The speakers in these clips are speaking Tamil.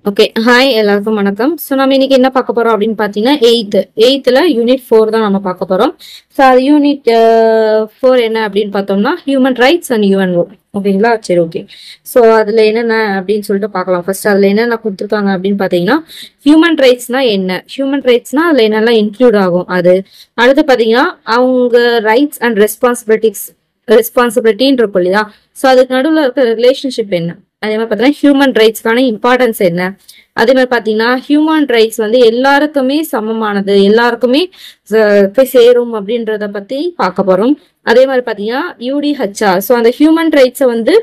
ஓகே ஹாய் எல்லாருக்கும் வணக்கம். ஸோ நம்ம இன்னைக்கு என்ன பார்க்க போறோம் அப்படின்னு பார்த்தீங்கன்னா எயித்துல யூனிட் 4 தான் நம்ம பார்க்க போறோம். ஸோ அது யூனிட் 4 என்ன அப்படின்னு பார்த்தோம்னா ஹியூமன் ரைட்ஸ் அண்ட் யூஎன் ஓகேங்களா. சரி ஓகே. ஸோ அதுல என்னென்ன அப்படின்னு சொல்லிட்டு பார்க்கலாம். ஃபர்ஸ்ட் அதுல என்னென்ன கொடுத்துருக்காங்க அப்படின்னு பார்த்தீங்கன்னா ஹியூமன் ரைட்ஸ்னா என்ன, ஹியூமன் ரைட்ஸ்னா அதுல என்னெல்லாம் இன்க்ளூட் ஆகும் அது. அடுத்து பார்த்தீங்கன்னா அவங்க ரைட்ஸ் அண்ட் ரெஸ்பான்சிபிலிட்டின்னு இருக்கும் இல்லையா. ஸோ அதுக்கு நடுவில் இருக்க ரிலேஷன்ஷிப் என்ன, அதே மாதிரி பார்த்தீங்கன்னா ஹியூமன் ரைட்ஸ்க்கான இம்பார்ட்டன்ஸ் என்ன, அதே மாதிரி பார்த்தீங்கன்னா ஹியூமன் ரைட்ஸ் வந்து எல்லாருக்குமே சமமானது, எல்லாருக்குமே போய் சேரும் அப்படின்றத பத்தி பார்க்க போறோம். அதே மாதிரி பார்த்தீங்கன்னா யூடிஹெச்ஆர், ஸோ அந்த ஹியூமன் ரைட்ஸை வந்து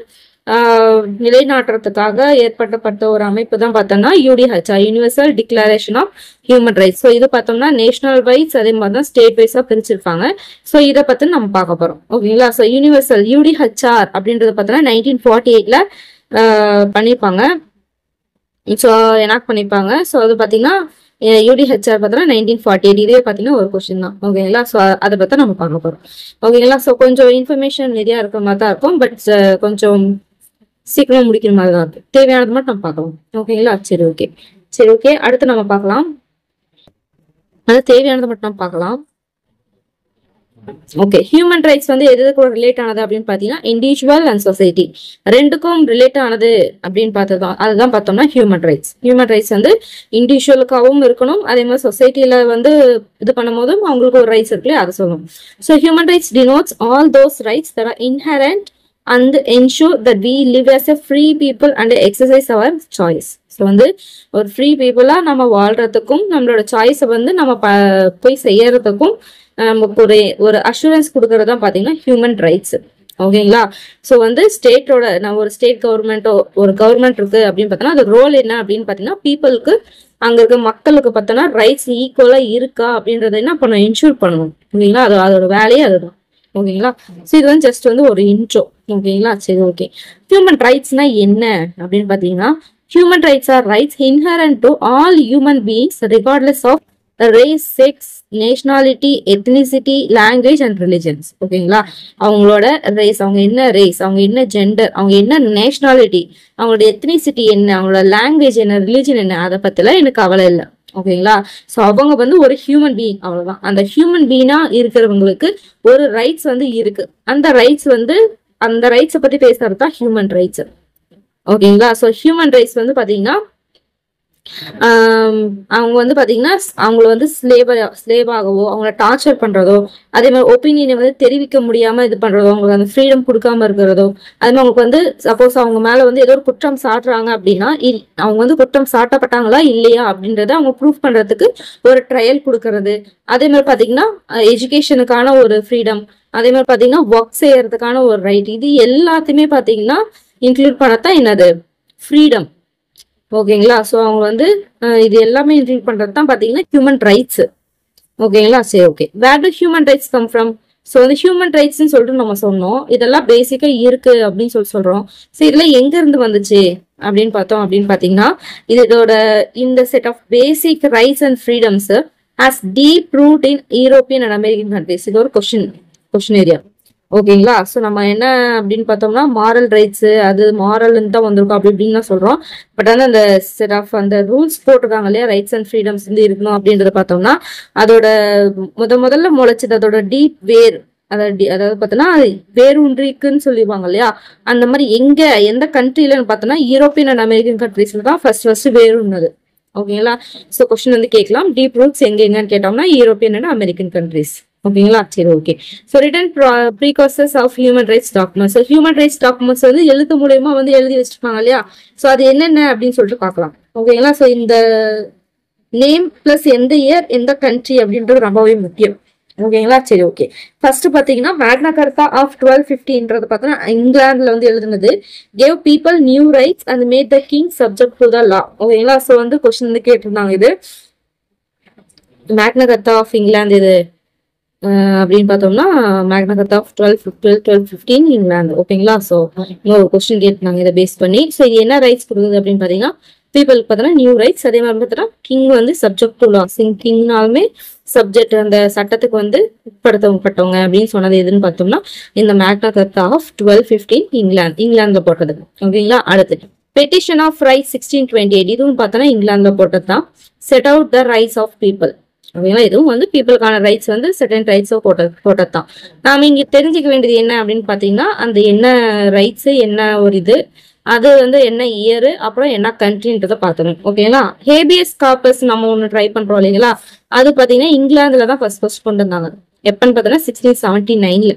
நிலைநாட்டுறதுக்காக ஏற்பட்டப்பட்ட ஒரு அமைப்பு தான் பார்த்தோம்னா UDHR, universal declaration of human rights. So இது பார்த்தோம்னா நேஷனல் வைஸ் அதே மாதிரி தான் ஸ்டேட் வைஸா பிரிச்சிருப்பாங்க. ஸோ இதை பத்தி நம்ம பார்க்க போறோம் ஓகேங்களா. ஸோ யூனிவர்சல் யூடிஹெச்ஆர் அப்படின்றத பார்த்தோம்னா 1948ல பண்ணியிருப்பாங்க. ஸோ எனாக்ட் பண்ணியிருப்பாங்க. ஸோ அது பார்த்தீங்கன்னா யூடிஹெச்ஆர் பார்த்தோன்னா 1948. இதுவே பார்த்தீங்கன்னா ஒரு கொஸ்டின் தான் ஓகேங்களா. ஸோ அதை பற்றி நம்ம பார்க்க போகிறோம் ஓகேங்களா. ஸோ கொஞ்சம் இன்ஃபர்மேஷன் நிறையா இருக்கிற மாதிரி தான் இருக்கும், பட் கொஞ்சம் சீக்கிரமாக முடிக்கிற மாதிரி தான் இருக்கும். தேவையானது மட்டும் நம்ம பார்க்கலாம் ஓகேங்களா. சரி ஓகே அடுத்து நம்ம பார்க்கலாம். அது தேவையானது மட்டும் நம்ம பார்க்கலாம். ஓகே, ஹியூமன் ரைட்ஸ் வந்து எது கூட ரிலேட் ஆனது அப்படின்னு பார்த்தீங்கன்னா இண்டிவிஜுவல் அண்ட் சொசைட்டி ரெண்டுக்கும் ரிலேட் ஆனது அப்படின்னு பார்த்தோம். அதுதான் பார்த்தோம்னா ஹியூமன் ரைட்ஸ் வந்து இண்டிவிஜுவலுக்காகவும் இருக்கணும், அதே மாதிரி சொசைட்டியில வந்து இது பண்ணும் போதும் அவங்களுக்கு ஒரு ரைட்ஸ் இருக்குல்ல அதை சொல்லணும். So human rights denotes all those rights that are inherent and ensure that we live as a free people and exercise our choice. So வந்து ஒரு ஃப்ரீ பீப்புளா நம்ம வாழ்றதுக்கும் நம்மளோட சாய்ஸை வந்து நம்ம போய் செய்யறதுக்கும் நமக்கு ஒரு அஷூரன்ஸ் கொடுக்கறது தான் பார்த்தீங்கன்னா ஹியூமன் ரைட்ஸ் ஓகேங்களா. ஸோ வந்து ஸ்டேட்டோட நம்ம ஒரு ஸ்டேட் கவர்மெண்ட்டோ ஒரு கவர்மெண்ட் இருக்கு அப்படின்னு பார்த்தோன்னா அது ரோல் என்ன அப்படின்னு பார்த்தீங்கன்னா பீப்புளுக்கு அங்க இருக்க மக்களுக்கு பார்த்தோன்னா ரைட்ஸ் ஈக்குவலா இருக்கா அப்படின்றத என்ன பண்ணணும், இன்ஷூர் பண்ணணும் ஓகேங்களா. அதோட வேலையே அதுதான் ஓகேங்களா. ஸோ இது வந்து ஜஸ்ட் வந்து ஒரு இன்ட்ரோ ஓகேங்களா. சரி ஓகே, ஹியூமன் ரைட்ஸ்னா என்ன அப்படின்னு பார்த்தீங்கன்னா human rights are rights inherent to all human beings regardless of race, sex, nationality, ethnicity, language and religions ஓகேங்களா. அவங்களோட ரேஸ், அவங்க என்ன ரேஸ், அவங்க என்ன ஜெண்டர், அவங்க என்ன நேஷனாலிட்டி, அவங்களோட எத்னிசிட்டி என்ன, அவங்களோட லாங்குவேஜ் என்ன, ரிலிஜன் என்ன, அதை பத்திலாம் எனக்கு கவலை இல்லை ஓகேங்களா. ஸோ அவங்க வந்து ஒரு ஹியூமன் பீயிங் அவ்வளவுதான். அந்த ஹியூமன் பீயினா இருக்கிறவங்களுக்கு ஒரு ரைட்ஸ் வந்து இருக்கு. அந்த ரைட்ஸை பத்தி பேசுறது தான் ஹியூமன் ரைட்ஸ் ஓகேங்களா. ஸோ ஹியூமன் ரைட்ஸ் வந்து பாத்தீங்கன்னா அவங்க வந்து பாத்தீங்கன்னா அவங்கள வந்து ஸ்லேவாகவோ அவங்கள டார்ச்சர் பண்றதோ, அதே மாதிரி ஒப்பீனியனை வந்து தெரிவிக்க முடியாம இது பண்றதோ, அவங்களுக்கு அந்த ஃப்ரீடம் கொடுக்காம இருக்கிறதோ, அதே மாதிரி அவங்களுக்கு வந்து சப்போஸ் அவங்க மேல வந்து ஏதோ ஒரு குற்றம் சாட்டுறாங்க அப்படின்னா அவங்க வந்து குற்றம் சாட்டப்பட்டாங்களா இல்லையா அப்படின்றத அவங்க ப்ரூவ் பண்றதுக்கு ஒரு ட்ரையல் கொடுக்கறது. அதே மாதிரி பாத்தீங்கன்னா எஜுகேஷனுக்கான ஒரு ஃப்ரீடம், அதே மாதிரி பாத்தீங்கன்னா ஒர்க் செய்யறதுக்கான ஒரு ரைட், இது எல்லாத்தையுமே பாத்தீங்கன்னா இன்க்ளூட் பண்ணத்தான் என்னது ஃப்ரீடம் ஓகேங்களா. ஸோ அவங்க வந்து இது எல்லாமே இன்க்ளூட் பண்றது தான் பாத்தீங்கன்னா ஹியூமன் ரைட்ஸ் ஓகேங்களா. சரி okay, where do human rights come from. So வந்து ஹியூமன் ரைட்ஸ்ன்னு சொல்லிட்டு நம்ம சொன்னோம், இதெல்லாம் பேசிக்கா இருக்கு அப்படின்னு சொல்றோம். ஸோ இதெல்லாம் எங்க இருந்து வந்துச்சு அப்படின்னு பார்த்தோம் அப்படின்னு பாத்தீங்கன்னா இதோட இந்த set of basic rights and freedoms has deep root in European and American countries. இது ஒரு கொஸ்டின் ஏரியா ஓகேங்களா. ஸோ நம்ம என்ன அப்படின்னு பார்த்தோம்னா மாரல் ரைட்ஸ், அது மாரல்னு தான் வந்திருக்கும் அப்படி இப்படின்னு தான் சொல்றோம். பட் வந்து அந்த செட் ஆஃப் அந்த ரூல்ஸ் போட்டிருக்காங்க இல்லையா, ரைட்ஸ் அண்ட் ஃப்ரீடம்ஸ் வந்து இருக்கணும் அப்படின்றத பார்த்தோம்னா அதோட முதல்ல முளைச்சது அதோட டீப் வேர், அதாவது பார்த்தோன்னா வேரூன்றிக்குன்னு சொல்லிடுவாங்க இல்லையா. அந்த மாதிரி எந்த கண்ட்ரிலன்னு பார்த்தோம்னா யூரோப்பியன் அண்ட் அமெரிக்கன் கண்ட்ரிஸ்ல தான் ஃபர்ஸ்ட் வேரூன்னது ஓகேங்களா. ஸோ கொஸ்டின் வந்து கேட்கலாம், டீப் ரூட்ஸ் எங்கன்னு கேட்டோம்னா யூரோப்பியன் அண்ட் அமெரிக்கன் கண்ட்ரிஸ் ஓகேங்களா. சரி okay. So written precursors of human rights documents. So human rights documents வந்து எழுத்து மூலயமா வந்து எழுதி வச்சிருப்பாங்க இல்லையா. ஸோ அது என்னென்ன அப்படின்னு சொல்லிட்டு பார்க்கலாம் ஓகேங்களா. ஸோ இந்த நேம் பிளஸ் எந்த இயர் எந்த கண்ட்ரி அப்படின்றது ரொம்பவே முக்கியம் ஓகேங்களா. சரி ஓகே, ஃபர்ஸ்ட் பாத்தீங்கன்னா மேக்னா கார்ட்டா ஆஃப் 1250 பார்த்தோன்னா இங்கிலாந்துல வந்து எழுதுனது. Gave people new rights and made the king subject to the law ஓகேங்களா. ஸோ வந்து கொஸ்டின் வந்து கேட்டிருந்தாங்க, இது மேக்னா கார்ட்டா ஆஃப் இங்கிலாந்து இது அப்படின்னு பார்த்தோம்னா மேக்னா கார்ட்டா ஆஃப் 1215 இங்கிலாந்து ஓகேங்களா. ஸோ இன்னொரு கொஸ்டின் கேட்டிருந்தாங்க இதை பேஸ் பண்ணி. ஸோ இது என்ன ரைட்ஸ் கொடுக்குது அப்படின்னு பாத்தீங்கன்னா பீப்புளுக்கு பார்த்தோன்னா நியூ ரைட்ஸ், அதே மாதிரி பார்த்தோன்னா கிங் வந்து சப்ஜெக்ட் டு லா, கிங்னாலுமே சப்ஜெக்ட் அந்த சட்டத்துக்கு வந்து உட்படுத்தப்பட்டவங்க அப்படின்னு சொன்னது எதுன்னு பார்த்தோம்னா இந்த மேக்னா கார்ட்டா ஆஃப் 1215 இங்கிலாந்துல போட்டது ஓகேங்களா. அடுத்து பெட்டிஷன் ஆஃப் ரைட்ஸ் 1628 இதுவும் பார்த்தோன்னா இங்கிலாந்துல போட்டது தான். Set out the rights of people. ஓகேங்களா, இதுவும் வந்து பீப்புளுக்கான ரைட்ஸ் வந்து செட்டன் ரைட்ஸோ போட்டது தான். நாம இங்க தெரிஞ்சுக்க வேண்டியது என்ன அப்படின்னு பாத்தீங்கன்னா, அந்த என்ன ரைட்ஸ் என்ன ஒரு இது, அது வந்து என்ன இயரு, அப்புறம் என்ன கண்ட்ரின்றதை பார்த்துக்கணும். ஓகேங்களா, ஹேபியஸ் கார்பஸ் நம்ம ஒன்று ட்ரை பண்றோம் இல்லைங்களா, அது பாத்தீங்கன்னா இங்கிலாந்துல தான் ஃபர்ஸ்ட் கொண்டு வந்தாங்க. எப்பன்னு பார்த்தோன்னா 1679ல.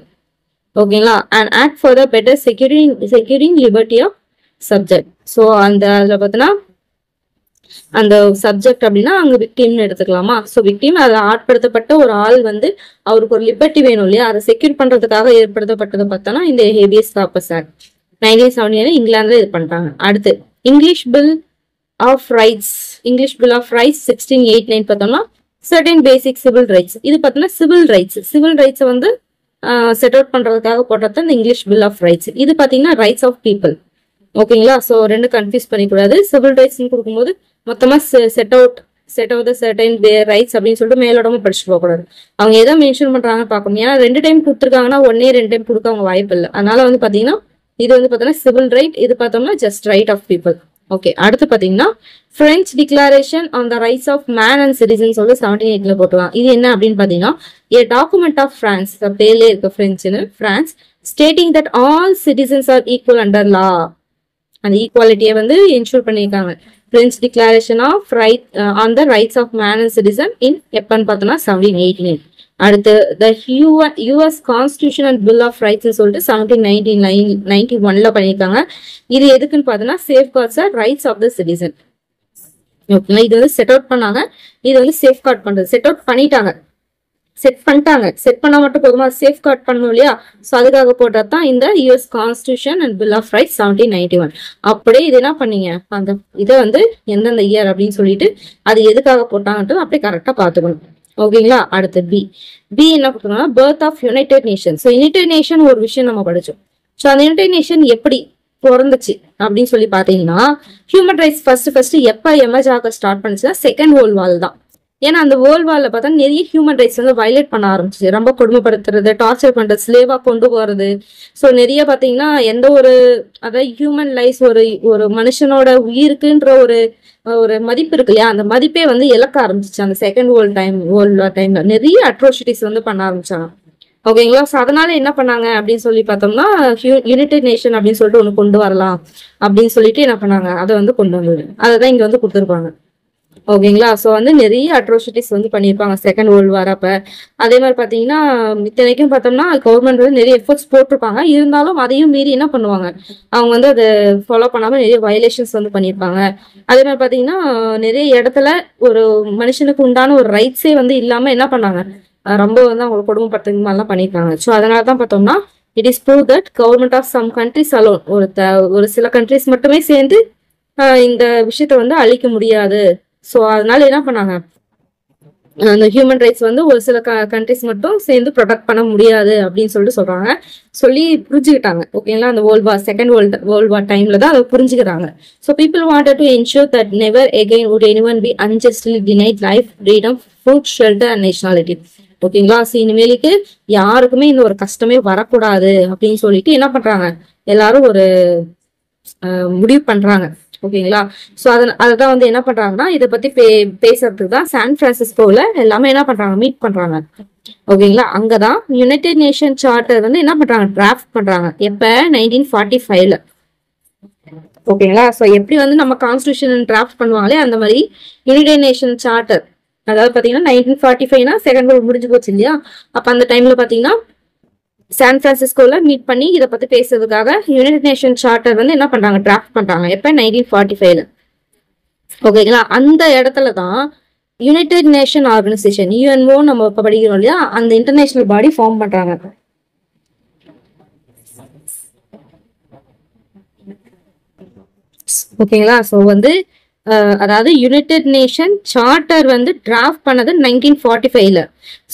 ஓகேங்களா, and act for the better securing liberty of subject. So அதுல பார்த்தோன்னா அந்த சப்ஜெக்ட் அப்படின்னா அங்க விக்டிம்னு எடுத்துக்கலாமா. ஸோ விக்டிம் அதை ஆட்படுத்தப்பட்ட ஒரு ஆள் வந்து அவருக்கு ஒரு லிபர்ட்டி வேணும் இல்லையா, அதை செக்யூர் பண்றதுக்காக ஏற்படுத்தப்பட்டதை பார்த்தோன்னா இந்த ஹேபியஸ் கார்பஸ் ஆக்ட் 1979 இங்கிலாந்துல இது பண்றாங்க. அடுத்து இங்கிலீஷ் பில் ஆஃப் ரைட்ஸ் 1689 பார்த்தோம்னா சர்டன் பேசிக் சிவில் ரைட்ஸ். இது பார்த்தோம்னா சிவில் ரைட்ஸ் வந்து செட் அவுட் பண்றதுக்காக போட்டது இந்த இங்கிலீஷ் பில் ஆஃப் ரைட்ஸ். இது பாத்தீங்கன்னா ரைட்ஸ் ஆஃப் பீப்புள். ஓகேங்களா, ஸோ ரெண்டு கன்ஃபியூஸ் பண்ணிக்கூடாது. சிவில் ரைட்ஸ் கொடுக்கும்போது மொத்தமா set out the certain rights அப்படின்னு சொல்லிட்டு மேலோடமா படிச்சுட்டு போகக்கூடாது. அவங்க எதை மென்ஷன் பண்றாங்க பார்க்கணும். ஏன்னா 2 டைம் கொடுத்துருக்காங்கன்னா 2 டைம் கொடுக்க அவங்க வாய்ப்பு இல்லை. அதனால வந்து பாத்தீங்கன்னா இது வந்து பார்த்தோம்னா சிவில் ரைட், இது பார்த்தோம்னா just right of people. Okay, அடுத்து பாத்தீங்கன்னா French declaration on the rights of man and citizen சொல்லி 1780 போட்டுருவாங்க. இது என்ன அப்படின்னு பாத்தீங்கன்னா a document of France, பேர்லே இருக்கு பிரெஞ்சுன்னு, France stating that all citizens are equal under law. அந்த ஈக்குவாலிட்டியை வந்து என்ஷூர் பண்ணியிருக்காங்க. French declaration of right on the rights of man and citizen in எப்பன்னு பார்த்தோம்னா 1789. அடுத்து the US constitution and bill of rights சொல்லிட்டு 1791 பண்ணியிருக்காங்க. இது எதுக்குன்னு பார்த்தோம்னா safeguards rights of the citizen. ஓகேங்களா, இது வந்து செட் அவுட் பண்ணாங்க. இது வந்து சேஃப்கார்ட் பண்றது, செட் அவுட் பண்ணிட்டாங்க, செட் பண்ணா மட்டும் போதுமா, சேஃப் கார்ட் பண்ணணும் இல்லையா. ஸோ அதுக்காக போட்டதான் இந்த US constitution and bill of rights 1791. அப்படியே இது என்ன பண்ணீங்க, அந்த இதை வந்து எந்தெந்த இயர் அப்படின்னு சொல்லிட்டு அது எதுக்காக போட்டாங்கன்றது அப்படியே கரெக்டா பாத்துக்கணும். ஓகேங்களா, அடுத்து பி என்ன பண்ணுறோம்னா birth of united nation. So united nation ஒரு விஷயம் நம்ம படிச்சோம். ஸோ அந்த யுனைடெட் நேஷன் எப்படி பிறந்துச்சு அப்படின்னு சொல்லி பாத்தீங்கன்னா, ஹியூமன் ரைட்ஸ் ஃபர்ஸ்ட் எப்ப எமர்ஜ் ஆக ஸ்டார்ட் பண்ணுச்சுன்னா செகண்ட் வேர்ல்ட் வார் தான். ஏன்னா அந்த வேர்ல்ட் வார்ல பார்த்தா நிறைய ஹியூமன் ரைட்ஸ் வந்து வயலேட் பண்ண ஆரம்பிச்சு, ரொம்ப கொடுமைப்படுத்துறது, டார்ச்சர் பண்றது, ஸ்லேவா கொண்டு போறது. ஸோ நிறைய பாத்தீங்கன்னா எந்த ஒரு அதாவது ஹியூமன் லைஃப் ஒரு மனுஷனோட உயிருக்குன்ற ஒரு மதிப்பு இருக்கு இல்லையா, அந்த மதிப்பே வந்து இழக்க ஆரம்பிச்சிச்சு. அந்த செகண்ட் வேர்ல்ட் டைம்ல நிறைய அட்ரோசிட்டிஸ் வந்து பண்ண ஆரம்பிச்சாங்க. ஓகேங்களா, ஸோ அதனால என்ன பண்ணாங்க அப்படின்னு சொல்லி பார்த்தோம்னா யுனைடெட் நேஷன் அப்படின்னு சொல்லிட்டு ஒன்று கொண்டு வரலாம் அப்படின்னு சொல்லிட்டு என்ன பண்ணாங்க, அதை வந்து கொண்டு வந்தது. அதை தான் இங்க வந்து கொடுத்துருப்பாங்க. ஓகேங்களா, ஸோ வந்து நிறைய அட்ரோசிட்டிஸ் வந்து பண்ணியிருப்பாங்க செகண்ட் வேர்ல்டு வார் அப்ப. அதே மாதிரி பார்த்தீங்கன்னா இத்தனைக்கும் பார்த்தோம்னா கவர்மெண்ட் வந்து நிறைய எஃபர்ட்ஸ் போட்டிருப்பாங்க. இருந்தாலும் அதையும் மீறி என்ன பண்ணுவாங்க, அவங்க வந்து அதை ஃபாலோ பண்ணாம நிறைய வயலேஷன்ஸ் வந்து பண்ணியிருப்பாங்க. அதே மாதிரி பார்த்தீங்கன்னா நிறைய இடத்துல ஒரு மனுஷனுக்கு உண்டான ஒரு ரைட்ஸே வந்து இல்லாம என்ன பண்ணாங்க, ரொம்ப வந்து அவங்க கொடுமைப்படுத்துறது மாதிரிலாம் பண்ணியிருக்காங்க. ஸோ அதனால தான் பார்த்தோம்னா it is prove that government of some countries alone, ஒரு சில கண்ட்ரிஸ் மட்டுமே சேர்ந்து இந்த விஷயத்த வந்து அழிக்க முடியாது. ஸோ அதனால என்ன பண்ணாங்க, அந்த ஹியூமன் ரைட்ஸ் வந்து ஒரு சில கண்ட்ரிஸ் மட்டும் சேர்ந்து ப்ரொடெக்ட் பண்ண முடியாது அப்படின்னு சொல்லிட்டு சொல்லி புரிஞ்சுக்கிட்டாங்க. ஓகேங்களா, அந்த செகண்ட் வேர்ல்ட் வார் டைம்ல தான் அதை புரிஞ்சுக்கிறாங்க. So people wanted to ensure that never again would anyone be unjustly denied life, freedom, food, shelter and nationality. ஓகேங்களா, ஸோ இனிமேலுக்கு யாருக்குமே இந்த ஒரு கஷ்டமே வரக்கூடாது அப்படின்னு சொல்லிட்டு என்ன பண்றாங்க, எல்லாரும் ஒரு முடிவு பண்றாங்க. ஓகேங்களா, ஸோ அதான் வந்து என்ன பண்றாங்கன்னா இதை பத்தி பேசுறதுக்கு தான் சான் பிரான்சிஸ்கோல எல்லாமே என்ன பண்றாங்க, மீட் பண்றாங்க. ஓகேங்களா, அங்கதான் யுனைடெட் நேஷன் சார்ட்டர் வந்து என்ன பண்றாங்க, டிராஃப்ட் பண்றாங்க. எப்ப 1945ல. ஓகேங்களா, ஸோ எப்படி வந்து நம்ம கான்ஸ்டியூஷன் டிராஃப்ட் பண்ணுவாங்களே அந்த மாதிரி யுனைடெட் நேஷன் சார்ட்டர், அதாவது பாத்தீங்கன்னா 1945னா செகண்ட் வேர்ல்ட் முடிஞ்சு போச்சு இல்லையா. அப்ப அந்த டைம்ல பாத்தீங்கன்னா சான் பிரான்சிஸ்கோல மீட் பண்ணி இதை பத்தி பேசுறதுக்காக யுனைடெட் நேஷன் சார்ட்டர் வந்து என்ன பண்றாங்க, டிராஃப்ட் பண்றாங்க. எப்ப 1945ல. ஓகேங்களா, அந்த இடத்துல தான் யுனைடெட் நேஷன் ஆர்கனைசேஷன் யுஎன்ஓ நம்ம இப்ப படிக்கிறோம் இல்லையா, அந்த இன்டர்நேஷனல் பாடி ஃபார்ம் பண்றாங்க. ஓகேங்களா, ஸோ வந்து அதாவது யுனைடெட் நேஷன் சார்ட்டர் வந்து டிராஃப்ட் பண்ணது 1945ல.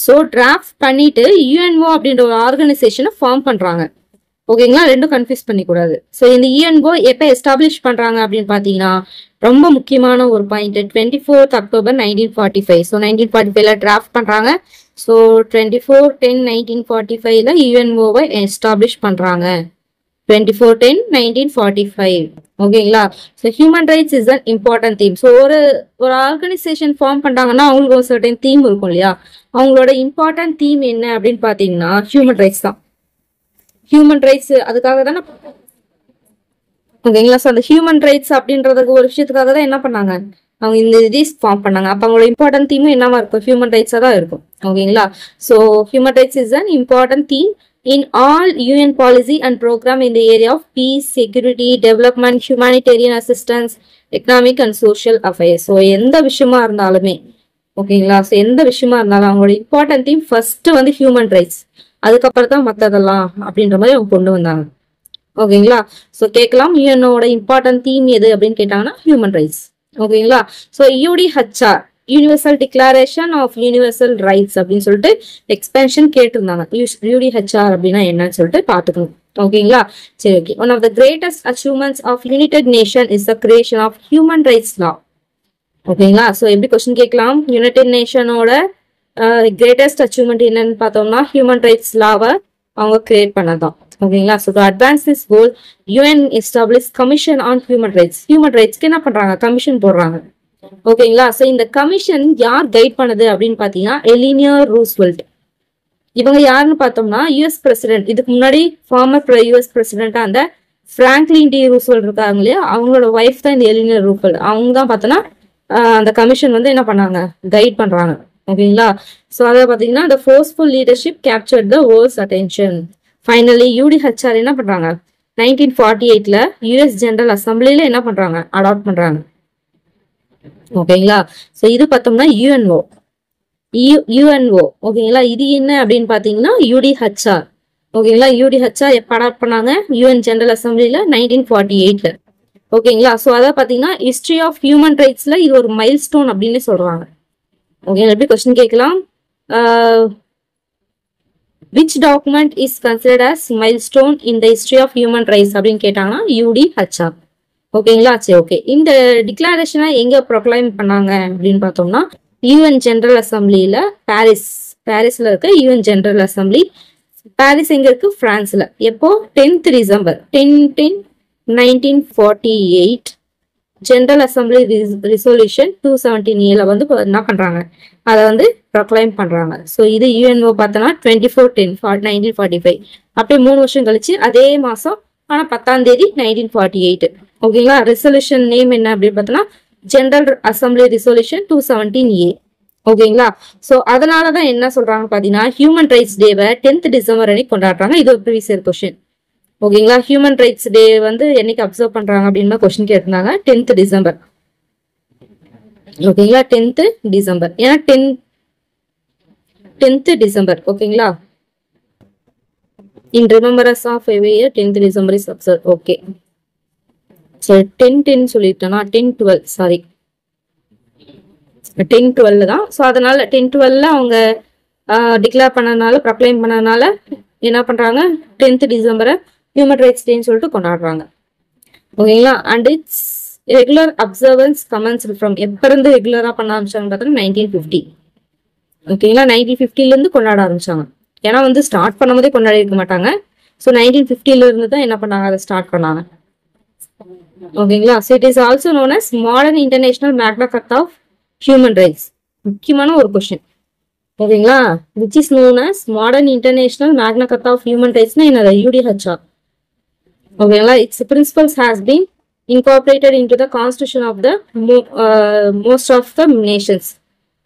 ஸோ டிராஃப்ட் பண்ணிட்டு யுஎன்ஓ அப்படின்ற ஒரு ஆர்கனைசேஷனை ஃபார்ம் பண்றாங்க. ஓகேங்களா, ரெண்டும் கன்ஃபியூஸ் பண்ணிக்கூடாது. ஸோ இந்த யுஎன்ஓ எப்போ எஸ்டாப்ளிஷ் பண்றாங்க அப்படின்னு பாத்தீங்கன்னா ரொம்ப முக்கியமான ஒரு பாயிண்ட், 24th அக்டோபர் 1945. ஸோ 1945ல டிராஃப்ட் பண்றாங்க. ஸோ 24/10/1945ல யுஎன்ஓவை எஸ்டாப்ளிஷ் பண்றாங்க. 2410 1945. ஓகேங்களா? So human rights is an important theme. So ஒரு ஆர்கனைசேஷன் ஃபார்ம் பண்றாங்கன்னா அவங்களுக்கு ஒரு சர்டன் தீம் இருக்கும் இல்லையா? அவங்களோட இம்பார்ட்டன்ட் தீம் என்ன அப்படின்னு பாத்தீங்கன்னா ஹியூமன் ரைட்ஸ் தான். ஹியூமன் ரைட்ஸ் அதுக்காக தானே. ஓகேங்களா? ஸோ அந்த ஹியூமன் ரைட்ஸ் அப்படின்றதுக்கு ஒரு விஷயத்துக்காக தான் என்ன பண்ணாங்க, அவங்க இந்த இது ஃபார்ம் பண்ணாங்க. அப்போ அவங்களோட இம்பார்ட்டன்ட் தீமும் என்னவா இருக்கும், ஹியூமன் ரைட்ஸா தான் இருக்கும். ஓகேங்களா? So human rights is an important theme in all UN policy and program in the area of peace, security, development, humanitarian assistance, economic and social affairs. So எந்த விஷயமா இருந்தாலுமே, ஓகேங்களா, ஸோ எந்த விஷயமா இருந்தாலும் அவங்களோட இம்பார்ட்டன்ட் தீம் ஃபர்ஸ்ட் வந்து ஹியூமன் ரைட்ஸ், அதுக்கப்புறம் தான் மற்றதெல்லாம் அப்படின்ற மாதிரி அவங்க கொண்டு வந்தாங்க. ஓகேங்களா? ஸோ கேட்கலாம் யூஎனோட இம்பார்ட்டன்ட் தீம் எது அப்படின்னு கேட்டாங்கன்னா ஹியூமன் ரைட்ஸ். ஓகேங்களா? So UDHR universal declaration of universal rights அப்படின்னு சொல்லிட்டு எக்ஸ்பென்ஷன் கேட்டிருந்தாங்க. யூடிஹெச்ஆர் அப்படின்னா என்னன்னு சொல்லிட்டு பார்த்துக்கணும். ஓகேங்களா? சரி, okay. One of the greatest achievements of united nation is the creation of human rights law. ஓகேங்களா? ஸோ எப்படி கொஸ்டின் கேட்கலாம், யுனைடெட் நேஷனோட கிரேட்டஸ்ட் அச்சீவ்மெண்ட் என்னன்னு பார்த்தோம்னா ஹியூமன் ரைட்ஸ் லாவை அவங்க கிரியேட் பண்ணதான். ஓகேங்களா? So to advance this goal UN establish commission on human rights. Human ரைட்ஸ்க்கு என்ன பண்றாங்க, கமிஷன் போடுறாங்க. ஓகேங்களா? சோ இந்த கமிஷன் யார் கைட் பண்ணுது அப்படின்னு பாத்தீங்கன்னா எலினியர் ரூஸ்வெல்ட். இவங்க யாருன்னு பார்த்தோம்னா யூஎஸ் பிரசிடென்ட், இதுக்கு முன்னாடி ஃபார்மர் யூஎஸ் பிரசிடென்டா அந்த பிராங்க்லின் டி ரூஸ்வெல்ட் இருக்காங்க இல்லையா, அவங்களோட ஒய்ஃப் தான் இந்த எலினியர் ரூஸ்வெல்ட். அவங்க தான் பார்த்தோன்னா அந்த கமிஷன் வந்து என்ன பண்ணாங்க, கைட் பண்றாங்க. ஓகேங்களா? ஸோ அதை பார்த்தீங்கன்னா the forceful leadership captured the world's attention. Finally யூடிஹெச்ஆர் என்ன பண்றாங்க, 1948ல யூஎஸ் ஜெனரல் அசம்பிளில என்ன பண்றாங்க, அடாப்ட் பண்றாங்க. ஓகேங்களா? ஸோ இது பார்த்தோம்னா யுஎன்ஓ. ஓகேங்களா? இது என்ன அப்படின்னு பாத்தீங்கன்னா யூடிஹெச்ஆர். ஓகேங்களா? யூடிஹெச்ஆர் எப்ப அடாப்ட் பண்ணாங்க, யூஎன் ஜெனரல் அசம்பிளில 1948ல. ஓகேங்களா? ஸோ அதை பாத்தீங்கன்னா ஹிஸ்டரி ஆஃப் ஹியூமன் ரைட்ஸ்ல இது ஒரு மைல் ஸ்டோன் அப்படின்னு சொல்றாங்க. ஓகே, எப்படி கொஸ்டின் கேட்கலாம், which document is considered as milestone in the history of human rights அப்படின்னு கேட்டாங்கன்னா யூடிஹெச்ஆர். ஓகேங்களா? சரி, ஓகே. இந்த டிக்ளரேஷனை எங்க ப்ரொக்ளைம் பண்ணாங்க அப்படின்னு பார்த்தோம்னா யூஎன் ஜெனரல் அசம்பிளில பாரிஸ்ல இருக்க யூஎன் ஜெனரல் அசம்பிளி. பாரிஸ் எங்க இருக்கு, பிரான்ஸ்ல. எப்போ, 10th December 1948 general assembly resolution 217 வந்து என்ன பண்றாங்க, அதை வந்து ப்ரொக்ளைம் பண்றாங்க. ஸோ இது யூஎன்ஓ பார்த்தோன்னா 2410 1945. அப்படியே 3 வருஷம் கழிச்சு அதே மாசம் ஆனா 10ஆம் தேதி 1948. ஓகேங்களா? ரெசல்யூஷன் நேம் என்ன அப்படின்னு பார்த்தோம்னா ஜெனரல் அசம்பிளி ரிசொல்யூஷன் 217A. ஓகேங்களா? ஸோ அதனாலதான் என்ன சொல்றாங்க பாத்தீங்கன்னா ஹியூமன் ரைட்ஸ் டேவை 10th டிசம்பர் அன்னைக்கு கொண்டாடுறாங்க. இது ஒரு ப்ரீவியஸ் கொஸ்டின். ஓகேங்களா? ஹியூமன் ரைட்ஸ் டே வந்து என்னைக்கு அப்சர்வ் பண்றாங்க அப்படின்னு கொஸ்டின் கேட்டிருந்தாங்க, 10th டிசம்பர். ஓகேங்களா? 10th டிசம்பர், ஏன்னா 10th டிசம்பர். ஓகேங்களா? in remembrance of every year 10th December is observed. Okay, so 10-10 சொல்லிட்டேனா 10-12 sorry 10-12 தான். ஸோ அதனால 10-12ல அவங்க டிக்ளேர் பண்ணனால ப்ரொக்ளைம் பண்ணனால என்ன பண்றாங்க 10th டிசம்பரை ஹியூமன் ரைட்ஸ் டேன்னு சொல்லிட்டு கொண்டாடுறாங்க. ஓகேங்களா? And it's regular observance comments from எப்ப இருந்து ரெகுலரா பண்ண ஆரம்பிச்சாங்க பார்த்தோம்னா 1950. ஓகேங்களா? 1950ல இருந்து கொண்டாட ஆரம்பிச்சாங்க. ஏன்னா வந்து ஸ்டார்ட் பண்ணும்போதே கொண்டாடி இருக்க மாட்டாங்க. ஸோ 1950ல இருந்து தான் என்ன பண்ணாங்க, அதை ஸ்டார்ட் பண்ணாங்க. ஓகேங்களா? So it is also known as modern international Magna Carta of human rights. முக்கியமான ஒரு கொஸ்டின். ஓகேங்களா? Which is known as modern international Magna Carta of human ரைட்ஸ்னா என்னது, யூடிஹெச்ஆர். ஓகேங்களா? Its principles has been incorporated into the constitution of the most of the nations.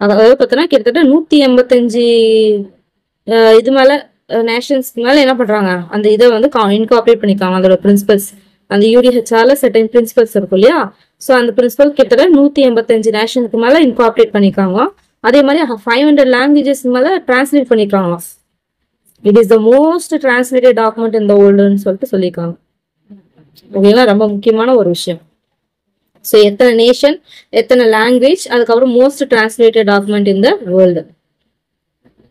அதாவது பார்த்தோன்னா கிட்டத்தட்ட 185 இது மேல நேஷன்ஸ்க்கு மேல என்ன பண்றாங்க, அந்த இதை வந்து இன்கார்பரேட் பண்ணிக்காங்க. அதோட பிரின்சிபல்ஸ் அந்த யூடிஹெச்ஆர்ல சர்டன் பிரின்சிபல்ஸ் இருக்கும் இல்லையா, ஸோ அந்த பிரின்சிபல் கிட்டத்தட்ட 185 நேஷனுக்கு மேல இன்கார்பரேட் பண்ணிக்காங்க. அதே மாதிரி 500 லாங்குவேஜஸ் மேல டிரான்ஸ்லேட் பண்ணிருக்காங்க. It is the most translated document in the வேர்ல்டுன்னு சொல்லிட்டு சொல்லியிருக்காங்க. ஓகேங்களா? ரொம்ப முக்கியமான ஒரு விஷயம். ஸோ எத்தனை நேஷன், எத்தனை லாங்குவேஜ், அதுக்கப்புறம் most translated document in the world.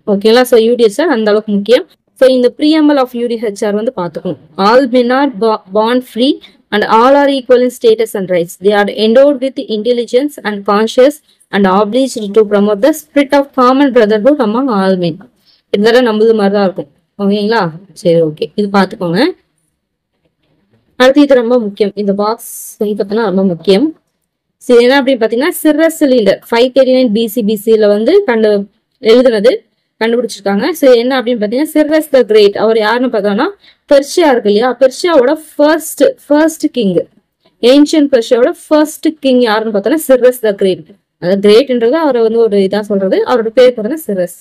ஓகேங்களா? ஸோ யூடிஹெச்ஆர் அந்த அளவுக்கு முக்கியம். ஸோ இந்த ப்ரீஎம்பல் ஆஃப் யூடிஹெச்ஆர் வந்து பார்த்துக்கணும். All men are born free and all are equal in status and rights. They are endowed with intelligence and conscious and obliged to promote the spirit of common brotherhood among all men. இதெல்லாம் நம்மளது மாதிரி தான் இருக்கும். ஓகேங்களா? சரி, ஓகே, இது பார்த்துக்கோங்க. அடுத்து இது ரொம்ப முக்கியம், இந்த பாக்ஸ் பார்த்தீங்கன்னா ரொம்ப முக்கியம். சரி, என்ன அப்படின்னு பாத்தீங்கன்னா சிர்ரஸ் சிலிண்டர் 539 BC வந்து எழுதுனது கண்டுபிடிச்சிருக்காங்க. சரி, என்ன அப்படின்னு பாத்தீங்கன்னா சிர்ரஸ் த கிரேட் அவர் யாருன்னு பார்த்தோம்னா பெர்ஷியா இருக்கு இல்லையா, பெர்ஷியாவோட ஃபர்ஸ்ட் கிங், ஏன்ஷியன் பெர்ஷியாவோட ஃபர்ஸ்ட் கிங் யாருன்னு பார்த்தோம்னா சிர்ரஸ் த கிரேட். அந்த கிரேட்ன்றது அவரை வந்து ஒரு இதா சொல்றது, அவரோட பேர் பார்த்தோன்னா சிர்ரஸ்.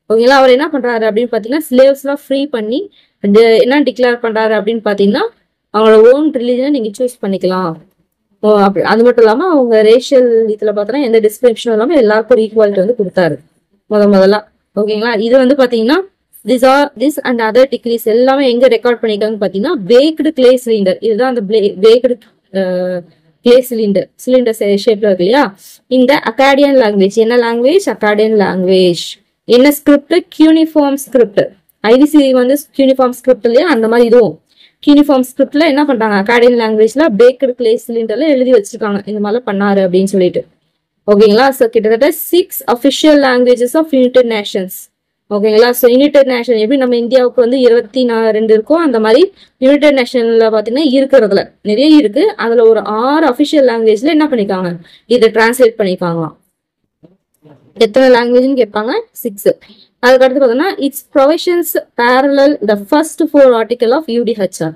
ஓகேங்களா, அவர் என்ன பண்றாரு அப்படின்னு பாத்தீங்கன்னா ஸ்லேவ்ஸ் எல்லாம் ஃப்ரீ பண்ணி என்ன டிக்ளேர் பண்றாரு அப்படின்னு பாத்தீங்கன்னா அவங்களோட ஓன் ரிலீஜனை நீங்க சூஸ் பண்ணிக்கலாம். அப்படி அது மட்டும் இல்லாம அவங்க ரேஷியல் இதுல பார்த்தோன்னா எந்த டிஸ்கிரிப்ஷனும் இல்லாம எல்லாருக்கும் ஈக்குவாலிட்டி வந்து கொடுத்தாரு முதல்ல. ஓகேங்களா, இது வந்து பாத்தீங்கன்னா திஸ் அண்ட் அதர் டிகிரிஸ் எல்லாமே எங்க ரெக்கார்ட் பண்ணிருக்காங்கன்னு பாத்தீங்கன்னா பேக்டு கிளே சிலிண்டர். இதுதான் அந்த பேக்டு கிளே சிலிண்டர் ஷேப்ல இருக்கு இல்லையா, இந்த அக்காடியன் லாங்குவேஜ். என்ன லாங்குவேஜ்? Akkadian language. என்ன ஸ்கிரிப்ட்? Cuneiform script. ஐடிசி வந்து கியூனிஃபார்ம் ஸ்கிரிப்ட் இல்லையா, அந்த மாதிரி இதுவும் கியூனிஃபார்ம் ஸ்கிரிப்ட்ல என்ன பண்றாங்க, அக்காடியன் லாங்குவேஜ்ல பேக்டு கிளே சிலிண்டர்ல எழுதி வச்சிருக்காங்க இந்த மாதிரி பண்ணாரு அப்படின்னு சொல்லிட்டு. ஓகேங்களா, ஸோ கிட்டத்தட்ட 6 official languages of united nations. ஓகேங்களா, ஸோ யுனைடெட் நேஷன் எப்படி நம்ம இந்தியாவுக்கு வந்து 22 இருக்கோ அந்த மாதிரி யுனைடெட் நேஷன்ல பாத்தீங்கன்னா இருக்கிறதுல நிறைய இருக்கு. அதுல ஒரு 6 அஃபிஷியல் லாங்குவேஜ்ல என்ன பண்ணிருக்காங்க, இதை டிரான்ஸ்லேட் பண்ணிருக்காங்களாம். எத்தனை லாங்குவேஜ்னு கேட்பாங்க? 6. அதுக்கு அடுத்து பார்த்தோம்னா its provisions parallel the first 4 article of UDHR.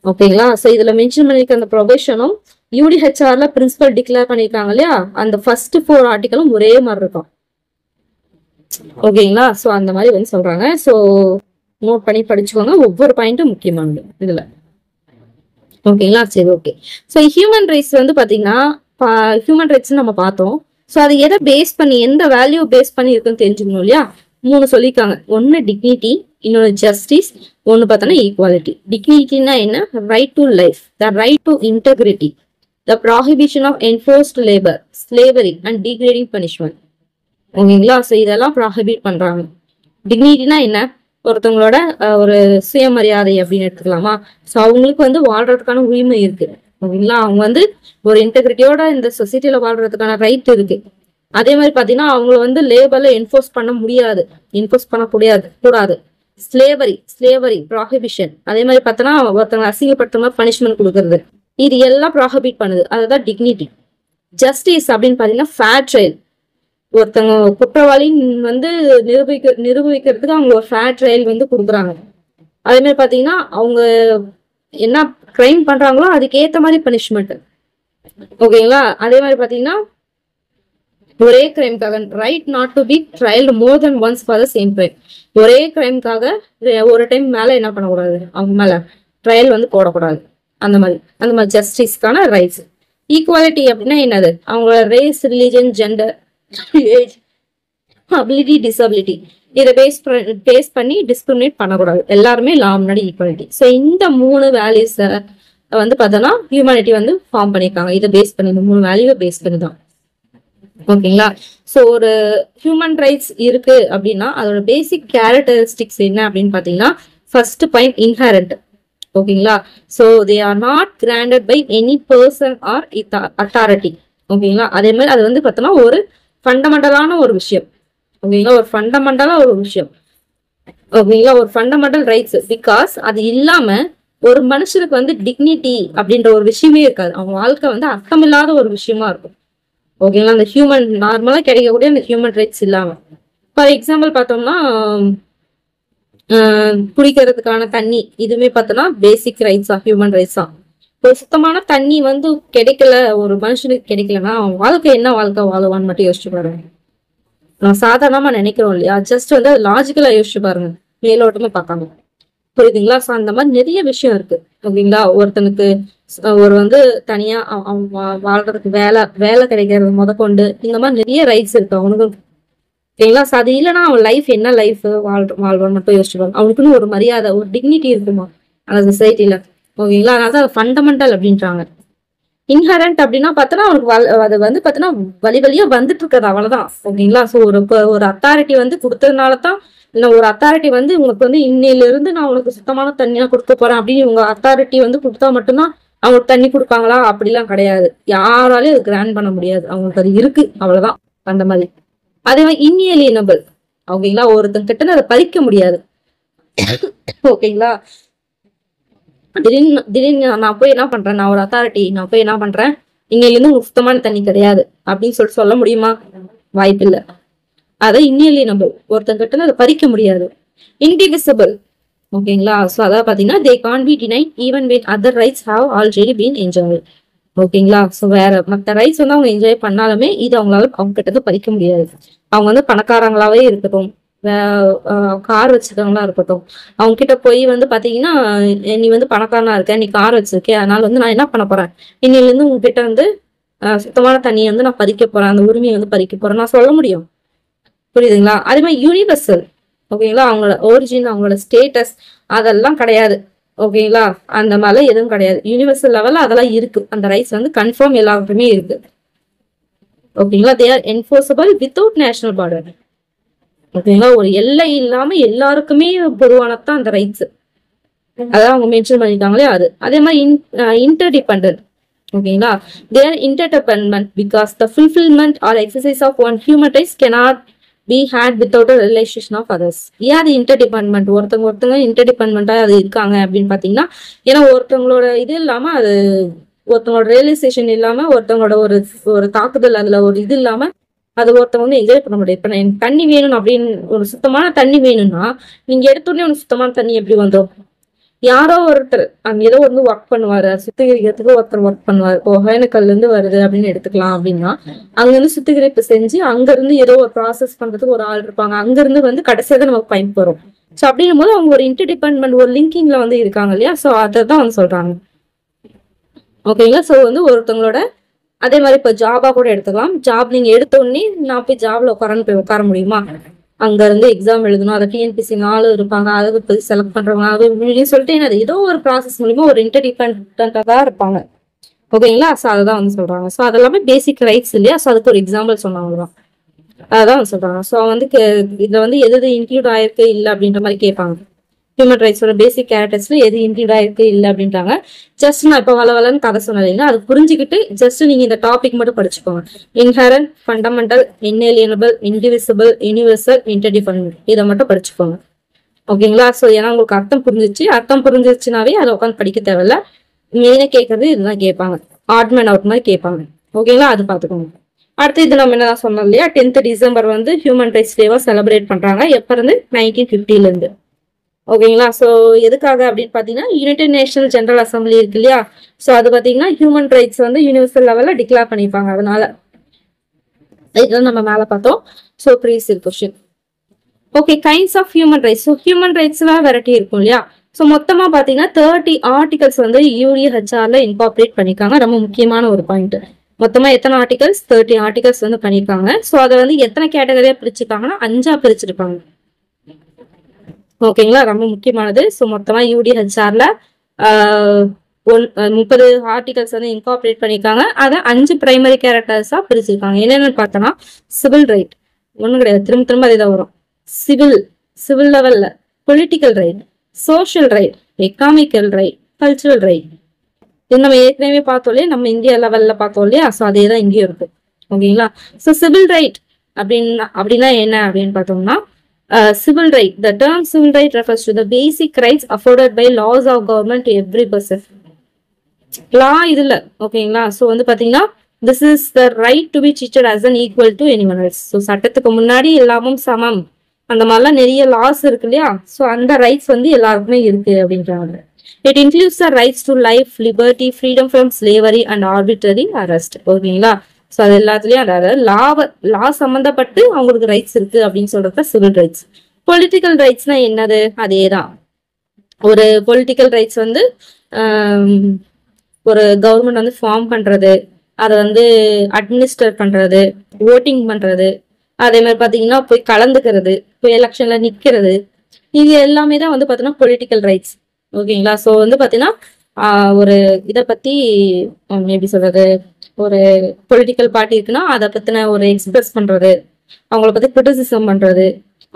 ஓகேங்களா, ஸோ இதுல மென்ஷன் பண்ணிருக்க அந்த ப்ரொவிஷனும் UDHRல பிரின்சிபல் டிக்ளேர் பண்ணிருக்காங்க இல்லையா, அந்த ஃபர்ஸ்ட் 4 ஆர்டிகலும் ஒரே மாதிரி இருக்கும். ஓகேங்களா, ஸோ அந்த மாதிரி வந்து சொல்றாங்க. ஸோ நோட் பண்ணி படிச்சுக்கோங்க, ஒவ்வொரு பாயிண்ட்டும் முக்கியமானது இதுல. ஓகேங்களா, சரி, ஓகே. ஸோ ஹியூமன் ரைட்ஸ் வந்து பாத்தீங்கன்னா ஹியூமன் ரைட்ஸ் நம்ம பார்த்தோம். ஸோ அது எதை பேஸ் பண்ணி, எந்த வேல்யூ பேஸ் பண்ணி இருக்குன்னு தெரிஞ்சுக்கணும் இல்லையா. 3 சொல்லியிருக்காங்க. ஒன்னு டிக்னிட்டி, இன்னொன்று ஜஸ்டிஸ், ஒன்னு பார்த்தோன்னா ஈக்குவாலிட்டி. டிக்னிட்டினா என்ன? Right to life, the right to integrity, the prohibition of enforced labour, slavery and degrading punishment. ஓகேங்களா, ஸோ இதெல்லாம் ப்ராஹிபிட் பண்றாங்க. டிக்னிட்டினா என்ன? ஒருத்தவங்களோட ஒரு சுயமரியாதை அப்படின்னு எடுத்துக்கலாமா. ஸோ அவங்களுக்கு வந்து வாழ்றதுக்கான உரிமை இருக்கு. ஓகேங்களா, அவங்க வந்து ஒரு இன்டெகிரிட்டியோட இந்த சொசைட்டில வாழ்றதுக்கான ரைட் இருக்கு. அதே மாதிரி பாத்தீங்கன்னா அவங்கள வந்து லேபர்ல என்ஃபோர்ஸ் பண்ண முடியாது, கூடாது. Slavery prohibition. அதே மாதிரி பார்த்தோன்னா ஒருத்தவங்க அசிங்கப்படுத்த பனிஷ்மெண்ட் கொடுக்கறது, இது எல்லாம் ப்ராஹிபிட் பண்ணுது. அதுதான் டிக்னிட்டி. ஜஸ்டிஸ் அப்படின்னு பாத்தீங்கன்னா ஃபேர் ட்ரையல். ஒருத்தவங்க குற்றவாளி வந்து நிரூபிக்கிறதுக்கு அவங்க ஒரு ஃபேர் ட்ரையல் வந்து கொடுக்குறாங்க. அதே மாதிரி பாத்தீங்கன்னா அவங்க என்ன கிரைம் பண்றாங்களோ அதுக்கு ஏத்த மாதிரி பனிஷ்மெண்ட். ஓகேங்களா, அதே மாதிரி பாத்தீங்கன்னா ஒரே கிரைம்காக right not to be trialed more than once for the same crime. ஒரே கிரைம்காக ஒரு டைம் மேல என்ன பண்ணக்கூடாது, அவங்க மேல ட்ரையல் வந்து போடக்கூடாது. அந்த மாதிரி ஜஸ்டிஸ்க்கான ரைட்ஸ். ஈக்குவாலிட்டி அப்படின்னா என்னது? அவங்களோட race, religion, gender, age, ability, disability இதை பேஸ் பண்ணி டிஸ்கிரிமினேட் பண்ணக்கூடாது. எல்லாருமே லா முன்னாடி ஈக்குவாலிட்டி. ஸோ இந்த 3 வேல்யூஸை வந்து பார்த்தோன்னா ஹியூமனிட்டி வந்து ஃபார்ம் பண்ணியிருக்காங்க. இதை பேஸ் பண்ணி, இந்த 3 வேல்யூவை பேஸ் பண்ணி தான். ஓகேங்களா, ஸோ ஒரு ஹியூமன் ரைட்ஸ் இருக்கு அப்படின்னா அதோட பேசிக் கேரக்டரிஸ்டிக்ஸ் என்ன அப்படின்னு பாத்தீங்கன்னா ஃபர்ஸ்ட் பாயிண்ட் இன்ஹரண்ட். ஓகேங்களா, so they are not granted by any person or authority. ஓகேங்களா, அதே மாதிரி அது வந்து பார்த்தோன்னா ஒரு ஃபண்டமெண்டலான ஒரு விஷயம். ஓகேங்களா, ஒரு ஃபண்டமெண்டல் ரைட்ஸ். பிகாஸ் அது இல்லாம ஒரு மனுஷனுக்கு வந்து டிக்னிட்டி அப்படின்ற ஒரு விஷயமே இருக்காது. அவங்க வாழ்க்கை வந்து அர்த்தமில்லாத ஒரு விஷயமா இருக்கும். ஓகேங்களா, அந்த ஹியூமன் நார்மலா கிடைக்கக்கூடிய அந்த ஹியூமன் ரைட்ஸ் இல்லாம, ஃபார் எக்ஸாம்பிள் பார்த்தோம்னா குடிக்கிறதுக்கான தண்ணி, இதுவுமே பார்த்தோம்னா பேசிக் ரைட்ஸ் ஆஃப் ஹியூமன் ரைட்ஸ் தான். ஒரு சுத்தமான தண்ணி வந்து கிடைக்கல, ஒரு மனுஷனுக்கு கிடைக்கலன்னா அவன் வாழ்க்கை என்ன வாழ்க்கை வாழுவான்னு மட்டும் யோசிச்சு பாருங்க. நான் சாதாரணமா நினைக்கிறோம் இல்லையா, ஜஸ்ட் வந்து லாஜிக்கலா யோசிச்சு பாருங்க, மேலோட்டமா பார்க்காம. புரியுதுங்களா? ஸோ அந்த மாதிரி நிறைய விஷயம் இருக்கு. ஓகேங்களா, ஒருத்தனுக்கு ஒரு வந்து தனியா அவன் வாழ்றதுக்கு வேலை கிடைக்கிறது முதற்கொண்டு இந்த மாதிரி நிறைய ரைட்ஸ் இருக்கு அவனுக்கு. ஓகேங்களா, ஸோ அது இல்லைன்னா அவன் லைஃப் என்ன லைஃப் வாழ்வான்னு மட்டும் யோசிச்சுப்பாங்க. அவனுக்குன்னு ஒரு மரியாதை, ஒரு டிக்னிட்டி இருக்குமா அந்த சொசைட்டில. ஓகேங்களா, அதனால தான் ஃபண்டமெண்டல் அப்படின்றாங்க. இன்ஹரண்ட் அப்படின்னா பார்த்தோன்னா அவனுக்கு அது வந்து பார்த்தோன்னா வழியா வந்துட்டு இருக்காது, அவ்வளவுதான். ஓகேங்களா, ஸோ ஒரு அத்தாரிட்டி வந்து கொடுத்ததுனால தான், இல்லை ஒரு அத்தாரிட்டி வந்து உங்களுக்கு வந்து இன்னையில இருந்து நான் உனக்கு சுத்தமான தண்ணியா கொடுக்க போறேன் அப்படின்னு உங்க அத்தாரிட்டி வந்து கொடுத்தா மட்டும்தான் அவங்களுக்கு தண்ணி கொடுப்பாங்களா? அப்படிலாம் கிடையாது. யாராலையும் அது கிராண்ட் பண்ண முடியாது. அவங்களுக்கு அது இருக்கு, அவ்வளவுதான். அந்த மாதிரி. அதே மாதிரி இன்ஏலியனபிள். ஓகேங்களா, ஒருத்தன் கிட்ட அதை பறிக்க முடியாது. ஓகேங்களா, திடீர்னு நான் போய் என்ன பண்றேன், நான் ஒரு அத்தாரிட்டி, நான் போய் என்ன பண்றேன், இங்க இருந்து சுத்தமான தண்ணி கிடையாது அப்படின்னு சொல்ல முடியுமா? வாய்ப்பு இல்லை. அதை இன்எலியனபிள், ஒருத்தங்கிட்ட அதை பறிக்க முடியாது. இன்டிவிசிபிள், ஓகேங்களா. ஸோ அதாவது பாத்தீங்கன்னா they can be denied even when other rights have already been enjoyed, ஓகேங்களா. ஸோ வேற மற்ற ரைட்ஸ் வந்து அவங்க என்ஜாய் பண்ணாலுமே இது அவங்களால அவங்க கிட்ட இருந்து பறிக்க முடியாது. அவங்க வந்து பணக்காரங்களாவே இருக்கட்டும், கார் வச்சிருக்கவங்களா இருக்கட்டும், அவங்க கிட்ட போய் வந்து பாத்தீங்கன்னா நீ வந்து பணக்காரனா இருக்க, நீ கார் வச்சிருக்கேன், அதனால வந்து நான் என்ன பண்ண போறேன், இன்னில இருந்து உங்ககிட்ட வந்து சுத்தமான தண்ணியை வந்து நான் பறிக்க போறேன், அந்த உரிமையை வந்து பறிக்க போறேன், நான் சொல்ல முடியும். புரியுதுங்களா? அதே மாதிரி யூனிவர்சல், ஓகேங்களா. அவங்களோட ஒரிஜின், அவங்களோட ஸ்டேட்டஸ் அதெல்லாம் கிடையாது, ஓகேங்களா. அந்த மாதிரி எதுவும் கிடையாது. யூனிவர்சல் லெவல்ல அதெல்லாம் இருக்கு, அந்த ரைட்ஸ் வந்து கன்ஃபார்ம் எல்லாருக்குமே இருக்கு, ஓகேங்களா. They R enforceable without national border, ஓகேங்களா. ஒரு எல்லை இல்லாம எல்லாருக்குமே பொதுவானதான் அந்த ரைட்ஸ், அதான் அவங்க மென்ஷன் பண்ணிருக்காங்களே அது. அதே மாதிரி இன்டர்டிபெண்டன்ட், ஓகேங்களா. They are interdependent because the fulfilment or exercise of one human rights cannot be had without a realization of others. ஏன் அது இன்டர்டிபெண்டன்ட், ஒருத்தவங்க இன்டர்டிபெண்டா அது இருக்காங்க அப்படின்னு பாத்தீங்கன்னா, ஏன்னா ஒருத்தவங்களோட இது இல்லாம, அது ஒருத்தவங்களோட ரியலைசேஷன் இல்லாம, ஒருத்தவங்களோட ஒரு தாக்குதல், அதுல ஒரு இது இல்லாம அது ஒருத்தவங்க வந்து என்ஜாய் பண்ண முடியாது. இப்ப எனக்கு தண்ணி வேணும் அப்படின்னு, ஒரு சுத்தமான தண்ணி வேணும்னா நீங்க எடுத்தோடனே ஒரு சுத்தமான தண்ணி எப்படி வந்துடும்? யாரோ ஒருத்தர் அங்க ஏதோ வந்து ஒர்க் பண்ணுவாரு, சுத்திகரிக்கிறதுக்கு ஒருத்தர் ஒர்க் பண்ணுவாரு. ஒகேனக்கல்ல இருந்து வருது அப்படின்னு எடுத்துக்கலாம் அப்படின்னா, அங்க இருந்து சுத்திகரிப்பு செஞ்சு அங்க இருந்து ஏதோ ஒரு ப்ராசஸ் பண்றதுக்கு ஒரு ஆள் இருப்பாங்க, அங்க இருந்து வந்து கடைசியாக நமக்கு பைப் வரும். ஸோ அப்படின்னும் போது அவங்க ஒரு இன்டர்டிபெண்டன்ட், ஒரு லிங்கிங்ல வந்து இருக்காங்க இல்லையா. ஸோ அதை தான் வந்து சொல்றாங்க, ஓகேங்களா. ஸோ வந்து ஒருத்தவங்களோட அதே மாதிரி இப்போ ஜாபா கூட எடுத்துக்கலாம். ஜாப் நீங்க எடுத்த உடனே நான் போய் ஜாப்ல உட்கார முடியுமா? அங்க இருந்து எக்ஸாம் எழுதணும், அதை டிஎன்பிசி 4 இருப்பாங்க, அதை போய் செலக்ட் பண்றவங்க, அது சொல்லிட்டு என்னது ஏதோ ஒரு ப்ராசஸ் மூலியமா ஒரு இன்டர்டிபெண்டா தான் இருப்பாங்க, ஓகேங்களா. ஸோ அதை தான் வந்து சொல்றாங்க. ஸோ அதெல்லாமே பேசிக் ரைட்ஸ் இல்லையா. ஸோ அதுக்கு ஒரு எக்ஸாம்பிள் சொன்னாங்க தான், அதான் வந்து சொல்றாங்க. ஸோ வந்து இதுல வந்து எது இன்க்ளூட் ஆயிருக்கு இல்லை அப்படின்ற மாதிரி கேட்பாங்க. ஹியூமன் ரைட்ஸோட பேசிக் கேரக்டர்ஸ்ல எது இன்க்ளூட் ஆயிருக்கு இல்லை அப்படின்றாங்க. ஜஸ்ட் நான் இப்போ வளன்னு கதை சொன்னீங்கன்னா அது புரிஞ்சுக்கிட்டு ஜஸ்ட் நீங்க இந்த டாபிக் மட்டும் படிச்சுக்கோங்க. Inherent, fundamental, இன்எலியனபிள், indivisible, universal, interdependent, இதை மட்டும் படிச்சுக்கோங்க, ஓகேங்களா. ஸோ ஏன்னா உங்களுக்கு அர்த்தம் புரிஞ்சிச்சுனாவே அதை உட்காந்து படிக்க தேவையில்ல. மெயினா கேட்கறது இதுதான் கேட்பாங்க, ஆட்மேன் அவுட் மாதிரி கேட்பாங்க, ஓகேங்களா. அது பார்த்துக்கோங்க. அடுத்து இது நம்ம என்னதான் சொன்னோம் இல்லையா, 10th டிசம்பர் வந்து ஹியூமன் ரைட்ஸ் டேவா செலிப்ரேட் பண்றாங்க. எப்ப இருந்து? 1950 இருந்து, ஓகேங்களா. ஸோ எதுக்காக அப்படின்னு பாத்தீங்கன்னா, யுனைடெட் நேஷனல் ஜெனரல் அசம்பிளி இருக்கு இல்லையா. ஸோ அது பாத்தீங்கன்னா ஹியூமன் ரைட்ஸ் வந்து யூனிவர்சல் லெவல்ல டிக்ளேர் பண்ணிருப்பாங்க. அதனால இதெல்லாம் நம்ம மேல பார்த்தோம். So previous question. Okay, kinds of human rights. So human ரைட்ஸ்ல வெரைட்டி இருக்கும் இல்லையா. ஸோ மொத்தமா பாத்தீங்கன்னா 30 ஆர்டிகல்ஸ் வந்து யூஎன்ஹெச்ஆர்ல இன்கார்பரேட் பண்ணிருக்காங்க. ரொம்ப முக்கியமான ஒரு பாயிண்ட். மொத்தமா எத்தனை ஆர்டிகல்ஸ்? 30 ஆர்டிகல்ஸ் வந்து பண்ணிருக்காங்க. ஸோ அதை வந்து எத்தனை கேட்டகரியா பிரிச்சிருக்காங்கன்னா 5ஆ பிரிச்சிருப்பாங்க, ஓகேங்களா. ரொம்ப முக்கியமானது. ஸோ மொத்தமா யூடிஹெச்ஆர்ல 30 ஆர்டிகல்ஸ் வந்து இன்கார்பரேட் பண்ணிருக்காங்க. அதை 5 பிரைமரி கேரக்டர்ஸா பிரிச்சிருக்காங்க. என்னென்னு பார்த்தோம்னா, சிவில் ரைட் ஒன்றும் கிடையாது, திரும்ப அதே தான் வரும். சிவில் லெவல்ல political right, social right, economical right, cultural right. இது நம்ம ஏற்கனவே பார்த்தோம் இல்லையா, நம்ம இந்தியா லெவல்ல பார்த்தோம் இல்லையா. ஸோ அதே தான் இங்கேயும் இருக்கு, ஓகேங்களா. ஸோ சிவில் ரைட் அப்படின்னா என்ன அப்படின்னு பார்த்தோம்னா, civil right. The term civil right refers to the basic rights afforded by laws of government to every person. Law இதுல, ஓகேங்களா. ஸோ வந்து பாத்தீங்கன்னா, this is the right to be treated as an equal to anyone else. So சட்டத்துக்கு முன்னாடி எல்லாமும் சமம், அந்த மாதிரிலாம் நிறைய லாஸ் இருக்கு இல்லையா. ஸோ அந்த ரைட்ஸ் வந்து எல்லாருக்குமே இருக்கு அப்படின்றாங்க. It includes the rights to life, liberty, freedom from slavery and arbitrary arrest. ஓகேங்களா. ஸோ அது எல்லாத்துலயும் அதாவது லா சம்பந்தப்பட்டு அவங்களுக்கு ரைட்ஸ் இருக்கு அப்படின்னு சொல்றது சிவில் ரைட்ஸ். பொலிட்டிக்கல் ரைட்ஸ்னா என்னது? அதேதான். ஒரு பொலிட்டிக்கல் ரைட்ஸ் வந்து ஒரு கவர்மெண்ட் வந்து ஃபார்ம் பண்றது, அதை வந்து அட்மினிஸ்டர் பண்றது, ஓட்டிங் பண்றது, அதே மாதிரி பாத்தீங்கன்னா போய் கலந்துக்கிறது, போய் எலெக்ஷன்ல நிக்கிறது, இது எல்லாமே தான் வந்து பாத்தீங்கன்னா பொலிட்டிக்கல் ரைட்ஸ், ஓகேங்களா. ஸோ வந்து பாத்தீங்கன்னா ஒரு இதை பத்தி எப்படி சொல்றது, ஒரு பொலிட்டிக்கல் பார்ட்டி இருக்குன்னா அதை பத்தின ஒரு எக்ஸ்பிரஸ் பண்றது, அவங்கள பத்தி கிரிட்டிசிசம் பண்றது,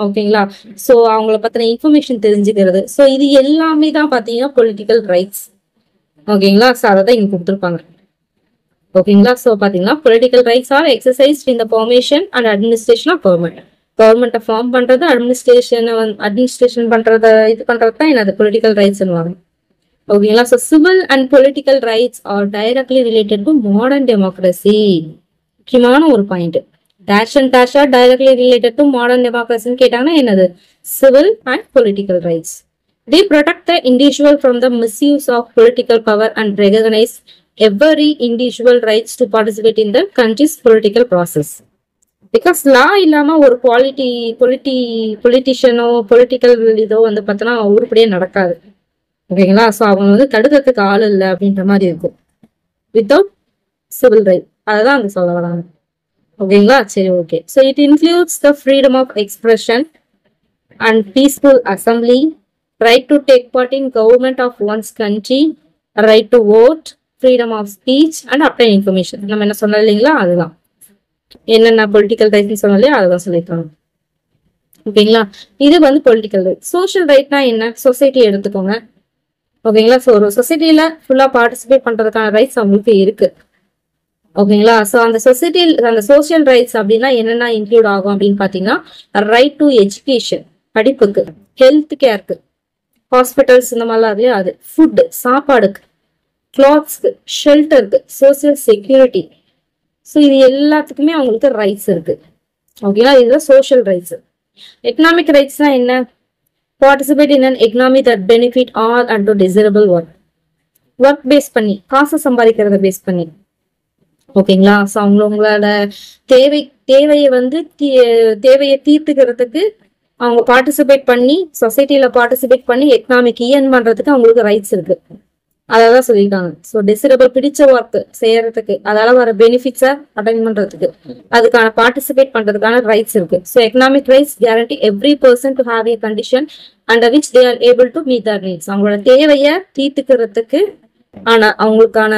ஓகேங்களா. ஸோ அவங்கள பத்தின இன்ஃபர்மேஷன் தெரிஞ்சுக்கிறது. ஸோ இது எல்லாமே தான் பாத்தீங்கன்னா பொலிட்டிக்கல் ரைட்ஸ், ஓகேங்களா. ஸோ அதை தான் இங்க கொடுத்துருப்பாங்க, ஓகேங்களா. ஸோ பாத்தீங்கன்னா political rights are exercised in the formation and administration of கவர்மெண்ட்டை ஃபார்ம் பண்றது, அட்மினிஸ்ட்ரேஷன் பண்றத இது பண்றது தான் என்னது பொலிட்டிக்கல் ரைட்ஸ். ஓகேங்களா. So civil and political rights are directly related to modern democracy. முக்கியமான ஒரு பாயிண்ட். டேஷ் அண்ட் டேஷா டைரக்ட்லி ரிலேட்டட் டு மாடர்ன் டெமோக்ரஸின்னு கேட்டாங்கன்னா என்னது? Civil and political rights. They protect the individual from the misuse of political power and recognize every individual rights to participate in the country's political process. Because law இல்லாம ஒரு பொலிட்டிஷியனோ பொலிட்டிக்கல் இதோ வந்து பார்த்தோன்னா உருப்படியே நடக்காது. ஓகேங்களா. ஸோ அவங்க வந்து தடுக்கிறதுக்கு ஆள் இல்லை அப்படின்ற மாதிரி இருக்கும் வித்தவுட் சிவில் ரைட். அதுதான் அங்கே சொல்ல வராங்க. ஓகேங்களா. சரி, okay. So it includes the freedom of expression and peaceful assembly, right to take part in government of one's country, right to vote, freedom of speech and obtain information. நம்ம என்ன சொன்னோம் இல்லைங்களா, அதுதான் என்னென்ன பொலிட்டிக்கல் ரைட்ஸ் சொன்னாலே அதுதான் சொல்லியிருக்காங்க. ஓகேங்களா. இது வந்து பொலிட்டிக்கல் ரைட். சோஷியல் ரைட்னா என்ன? சொசைட்டி எடுத்துக்கோங்க. ஓகேங்களா. ஸோ ஒரு சொசைட்டியில ஃபுல்லா பார்ட்டிசிபேட் பண்றதுக்கான ரைட்ஸ் அவங்களுக்கு இருக்கு. ஓகேங்களா. ஸோ அந்த சொசைட்டியில் அந்த சோஷியல் ரைட்ஸ் அப்படின்னா என்னென்ன இன்க்ளூட் ஆகும் அப்படின்னு பாத்தீங்கன்னா, ரைட் டு எஜுகேஷன் படிப்புக்கு, ஹெல்த் கேருக்கு, ஹாஸ்பிட்டல்ஸ் இந்த மாதிரிலாம் இல்லையா அது, ஃபுட்டு சாப்பாடுக்கு, கிளாத்ஸ்க்கு, ஷெல்டருக்கு, சோசியல் செக்யூரிட்டி. ஸோ இது எல்லாத்துக்குமே அவங்களுக்கு ரைட்ஸ் இருக்கு. ஓகேங்களா. இதுதான் சோஷியல் ரைட்ஸ். எக்கனாமிக் ரைட்ஸ்னா என்ன? Participate in an economy that benefit all and to desirable work base பண்ணி, காசை சம்பாதிக்கிறத பேஸ் பண்ணி. ஓகேங்களா. ஸோ அவங்களோட தேவையை வந்து தேவையை தீர்த்துக்கிறதுக்கு அவங்க பார்ட்டிசிபேட் பண்ணி, சொசைட்டில பார்ட்டிசிபேட் பண்ணி எக்கனாமிக் இயர்ன் பண்றதுக்கு அவங்களுக்கு ரைட்ஸ் இருக்கு. அதான் சொல்லியிருக்காங்க. ஸோ டிசரபிள் பிடிச்ச ஒர்க் செய்யறதுக்கு, அதால வர பெனிஃபிட்ஸை அட்டைன் பண்றதுக்கு, அதுக்கான பார்ட்டிசிபேட் பண்றதுக்கான ரைட்ஸ் இருக்கு. So economic rights guarantee every person to have a condition under which they are able to meet their needs. அவங்களோட தேவையை தீர்த்துக்கிறதுக்கு அவங்களுக்கான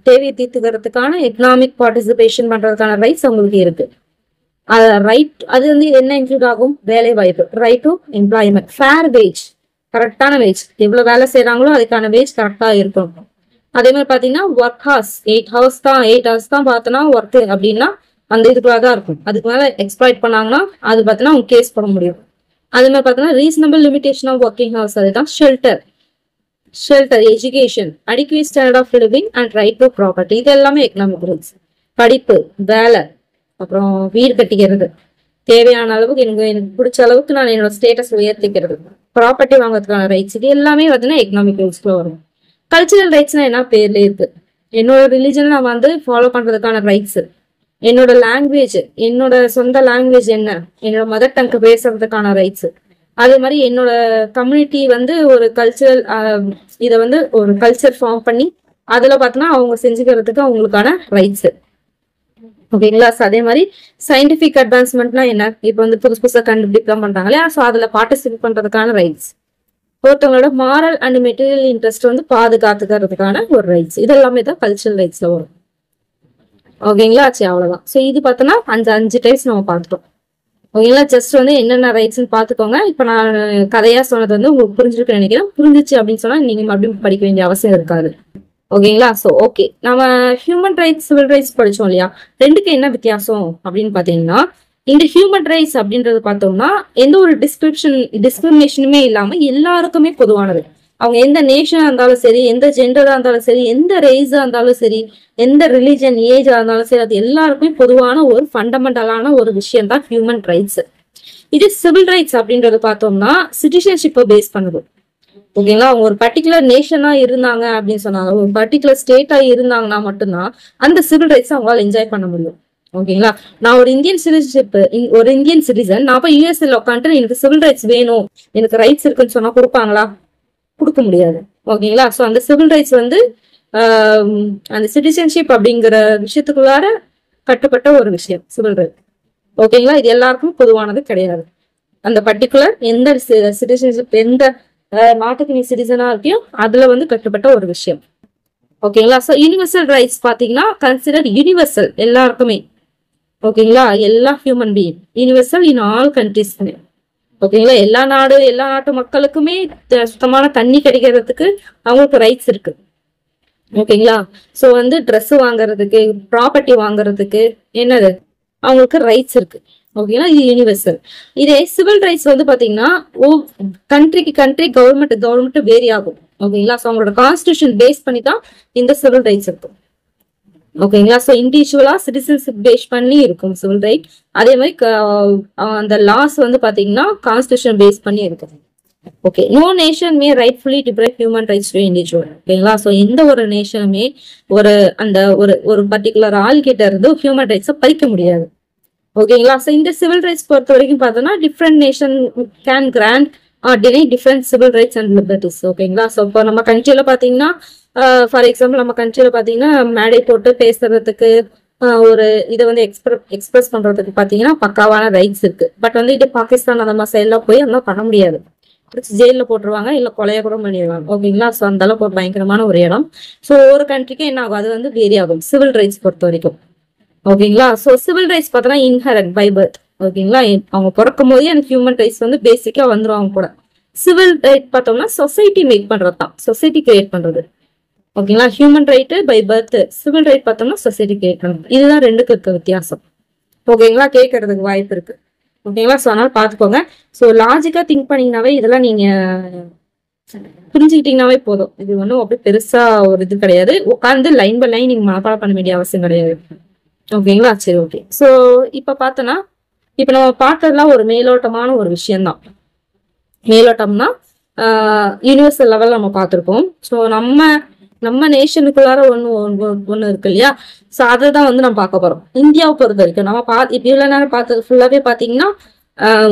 தேவையை தீர்த்துக்கிறதுக்கான எக்கனாமிக் பார்ட்டிசிபேஷன் பண்றதுக்கான ரைட்ஸ் அவங்களுக்கு இருக்கு. ரைட் அது வந்து என்ன இன்க்ளூட் ஆகும்? வேலை வாய்ப்பு, right to employment, fair wage, கரெக்டான வேஜ், எவ்வளவு வேலை செய்யறாங்களோ அதுக்கான வேஜ் கரெக்டா இருக்கும். அதே மாதிரி பாத்தீங்கன்னா ஒர்க் ஹார்ஸ் 8 ஹவர்ஸ் தான் பார்த்தோன்னா ஒர்க் அப்படின்னா அந்த இதுக்குள்ள தான் இருக்கும். அதுக்கு மேல எக்ஸ்ப்ளாய்ட் பண்ணாங்கன்னா அது பார்த்தோன்னா அவங்க கேஸ் போட முடியும். அதே மாதிரி பார்த்தோன்னா reasonable limitation of working hours, அதுதான் shelter, education, adequate standard of living and right to property. இது எல்லாமே எக்கனாமிக் ரைட்ஸ். படிப்பு, வேலை, அப்புறம் வீடு கட்டிக்கிறது, தேவையான அளவுக்கு எனக்கு பிடிச்ச அளவுக்கு நான் என்னோட ஸ்டேட்டஸ் உயர்த்திக்கிறது, ப்ராப்பர்ட்டி வாங்குறதுக்கான ரைட்ஸ், இது எல்லாமே பார்த்தீங்கன்னா எக்கனாமிக் ரைட்ஸ்ல வரும். கல்ச்சரல் ரைட்ஸ்னா என்ன? பேர்ல இருக்கு. என்னோட ரிலிஜன் நான் வந்து ஃபாலோ பண்றதுக்கான ரைட்ஸ், என்னோட லாங்குவேஜ், என்னோட சொந்த லாங்குவேஜ் என்ன, என்னோட மதர் டங்க் பேசுறதுக்கான ரைட்ஸ். அதே மாதிரி என்னோட கம்யூனிட்டி வந்து ஒரு கல்ச்சரல் இதை வந்து ஒரு கல்ச்சர் ஃபார்ம் பண்ணி அதுல பார்த்தோன்னா அவங்க செஞ்சுக்கிறதுக்கு அவங்களுக்கான ரைட்ஸ். ஓகேங்களா. அதே மாதிரி சயின்டிபிக் அட்வான்ஸ்மெண்ட்னா என்ன? இப்போ வந்து புதுசா கண்டுபிடிக்கலாம் பண்றாங்க இல்லையா, ஸோ அதுல பார்ட்டிசிபேட் பண்றதுக்கான ரைட்ஸ். ஒருத்தவங்களோட மாரல் அண்ட் மெட்டீரியல் இன்ட்ரெஸ்ட் வந்து பாதுகாத்துக்கிறதுக்கான ஒரு ரைட்ஸ். இது எல்லாமே தான் கல்ச்சரல் ரைட்ஸ்ல வரும். ஓகேங்களா. சரி, அவ்வளவுதான். ஸோ இது பார்த்தோன்னா 5 டைப்ஸ் நம்ம பார்த்துட்டோம். ஓகேங்களா. ஜஸ்ட் வந்து என்னென்ன ரைட்ஸ்ன்னு பார்த்துக்கோங்க. இப்போ நான் கதையா சொன்னது வந்து உங்களுக்கு புரிஞ்சிருக்குன்னு நினைக்கிறேன். புரிஞ்சிச்சு அப்படின்னு சொன்னா நீங்க மறுபடியும் படிக்க வேண்டிய அவசியம் இருக்காது. ஓகேங்களா. ஸோ ஓகே, நம்ம ஹியூமன் ரைட்ஸ், சிவில் ரைட்ஸ் படிச்சோம் இல்லையா, ரெண்டுக்கு என்ன வித்தியாசம் அப்படின்னு பாத்தீங்கன்னா, இந்த ஹியூமன் ரைட்ஸ் அப்படின்றது பார்த்தோம்னா எந்த ஒரு டிஸ்கிரிமினேஷனுமே இல்லாம எல்லாருக்குமே பொதுவானது. அவங்க எந்த நேஷனா இருந்தாலும் சரி, எந்த ஜெண்டரா இருந்தாலும் சரி, எந்த ரேஸா இருந்தாலும் சரி, எந்த ரிலிஜன் ஏஜா இருந்தாலும் சரி, அது எல்லாருக்குமே பொதுவான ஒரு ஃபண்டமெண்டலான ஒரு விஷயம் தான் ஹியூமன் ரைட்ஸ். இது சிவில் ரைட்ஸ் அப்படின்றது பார்த்தோம்னா சிட்டிசன்ஷிப்பை பேஸ் பண்ணுது. ஓகேங்களா. அவங்க ஒரு பர்டிகுலர் நேஷனா இருந்தாங்க அப்படின்னு சொன்னாங்க, ஒரு பர்டிகுலர் ஸ்டேட்டா இருந்தாங்கன்னா மட்டும்தான் அந்த சிவில் ரைட்ஸ் அவங்களால என்ஜாய் பண்ண முடியும். ஓகேங்களா. நான் ஒரு இந்தியன் சிட்டிசன், நான் போய் யூஎஸ்ல உட்காந்துட்டு எனக்கு சிவில் ரைட்ஸ் வேணும், எனக்கு ரைட்ஸ் இருக்குன்னு சொன்னா கொடுப்பாங்களா? கொடுக்க முடியாது. ஓகேங்களா. ஸோ அந்த சிவில் ரைட்ஸ் வந்து அந்த சிட்டிசன்ஷிப் அப்படிங்கிற விஷயத்துக்குள்ளார கட்டுப்பட்ட ஒரு விஷயம் சிவில் ரைட். ஓகேங்களா. இது எல்லாருக்கும் பொதுவானது கிடையாது. அந்த பர்டிகுலர் எந்த சிட்டிசன்ஷிப், எந்த நாட்டுக்கு நீ சிட்டிசனா இருக்கியோ அதுல வந்து கட்டுப்பட்ட ஒரு விஷயம். ஓகேங்களா. ஸோ யூனிவர்சல் ரைட்ஸ் பாத்தீங்கன்னா கன்சிடர் யூனிவர்சல், எல்லாருக்குமே. ஓகேங்களா. எல்லா human being, universal in all countries. ஓகேங்களா. எல்லா நாட்டு மக்களுக்குமே சுத்தமான தண்ணி கிடைக்கிறதுக்கு அவங்களுக்கு ரைட்ஸ் இருக்கு. ஓகேங்களா. ஸோ வந்து ட்ரெஸ் வாங்குறதுக்கு, ப்ராப்பர்ட்டி வாங்குறதுக்கு என்னது அவங்களுக்கு ரைட்ஸ் இருக்கு. ஓகேங்களா. இது யூனிவர்சல். இதே சிவில் ரைட்ஸ் வந்து பாத்தீங்கன்னா கண்ட்ரிக்கு கண்ட்ரி, கவர்மெண்ட் வேரி ஆகும். ஓகேங்களா. ஸோ அவங்களோட கான்ஸ்டியூஷன் பேஸ் பண்ணி தான் இந்த சிவில் ரைட்ஸ் இருக்கும். ஓகேங்களா. ஸோ இண்டிவிஜுவலா சிட்டிசன்ஷிப் பேஸ் பண்ணி இருக்கும் சிவில் ரைட். அதே மாதிரி அந்த லாஸ் வந்து பாத்தீங்கன்னா கான்ஸ்டியூஷன் பேஸ் பண்ணி இருக்கும். Okay, no nation may rightfully deprive human rights to individual. ஓகேங்களா. ஸோ எந்த ஒரு நேஷனுமே அந்த ஒரு பர்டிகுலர் ஆள் கிட்ட இருந்து ஹியூமன் ரைட்ஸை பறிக்க முடியாது. ஓகேங்களா. ஸோ இந்த சிவில் ரைட்ஸ் பொறுத்த வரைக்கும் பார்த்தோம்னா different nation can grant or deny different civil rights and liberties. ஓகேங்களா. ஸோ இப்போ நம்ம கண்ட்ரியில பார்த்தீங்கன்னா ஃபார் எக்ஸாம்பிள் நம்ம கண்ட்ரியில பார்த்தீங்கன்னா மேடை போட்டு பேசுறதுக்கு ஒரு இதை வந்து எக்ஸ்பிரஸ் பண்றதுக்கு பார்த்தீங்கன்னா பக்காவான ரைட்ஸ் இருக்கு. பட் வந்து இது பாகிஸ்தான் அந்த மாதிரி சைட்லாம் போய் அதெல்லாம் பண்ண முடியாது. ஜெயில போட்டுருவாங்க, இல்ல கொலைய கூட பண்ணிடுவாங்க. ஓகேங்களா. ஸோ அந்த அளவுக்கு ஒரு பயங்கரமான ஒரு இடம். ஸோ ஒரு கண்ட்ரிக்கு என்ன ஆகும், அது வந்து வேரி ஆகும் சிவில் ரைட்ஸ் பொறுத்த வரைக்கும். ஓகேங்களா. ஸோ சிவில் ரைட்ஸ் பார்த்தோன்னா இன்ஹரண்ட் பை பர்த். ஓகேங்களா. அவங்க பிறக்கும் போதே அந்த ஹியூமன் ரைட்ஸ் வந்து பேசிக்கா வந்துருவாங்க கூட. சிவில் ரைட் பார்த்தோம்னா சொசைட்டி மேக் பண்றது தான், சொசைட்டி கிரியேட் பண்றது. ஓகேங்களா. Human right by birth, civil right பார்த்தோம்னா சொசைட்டி கிரியேட் பண்றது. இதுதான் ரெண்டுக்கு இருக்க வித்தியாசம். ஓகேங்களா. கேட்கறதுக்கு வாய்ப்பு இருக்கு. ஓகேங்களா. ஸோ அதனால பார்த்துக்கோங்க. ஸோ லாஜிக்கா திங்க் பண்ணீங்கன்னாவே இதெல்லாம் நீங்க புரிஞ்சுக்கிட்டீங்கன்னாவே போதும். இது ஒன்றும் அப்படி பெருசா ஒரு இது கிடையாது. உட்காந்து லைன் பை லைன் நீங்க மனப்பாடம் பண்ண வேண்டிய அவசியம் கிடையாது. ஓகேங்களா. சரி, ஓகே. ஸோ இப்ப பார்த்தோன்னா இப்ப நம்ம பார்த்ததெல்லாம் ஒரு மேலோட்டமான ஒரு விஷயம்தான். மேலோட்டம்னா யூனிவர்சல் லெவல் நம்ம பார்த்துருக்கோம். ஸோ நம்ம நேஷனுக்குள்ளார ஒண்ணு இருக்கு இல்லையா. ஸோ அதை தான் வந்து நம்ம பார்க்க போறோம். இந்தியாவை பொறுத்த வரைக்கும் நம்ம இப்ப இவ்வளவு நேரம் பார்த்தது ஃபுல்லாவே பாத்தீங்கன்னா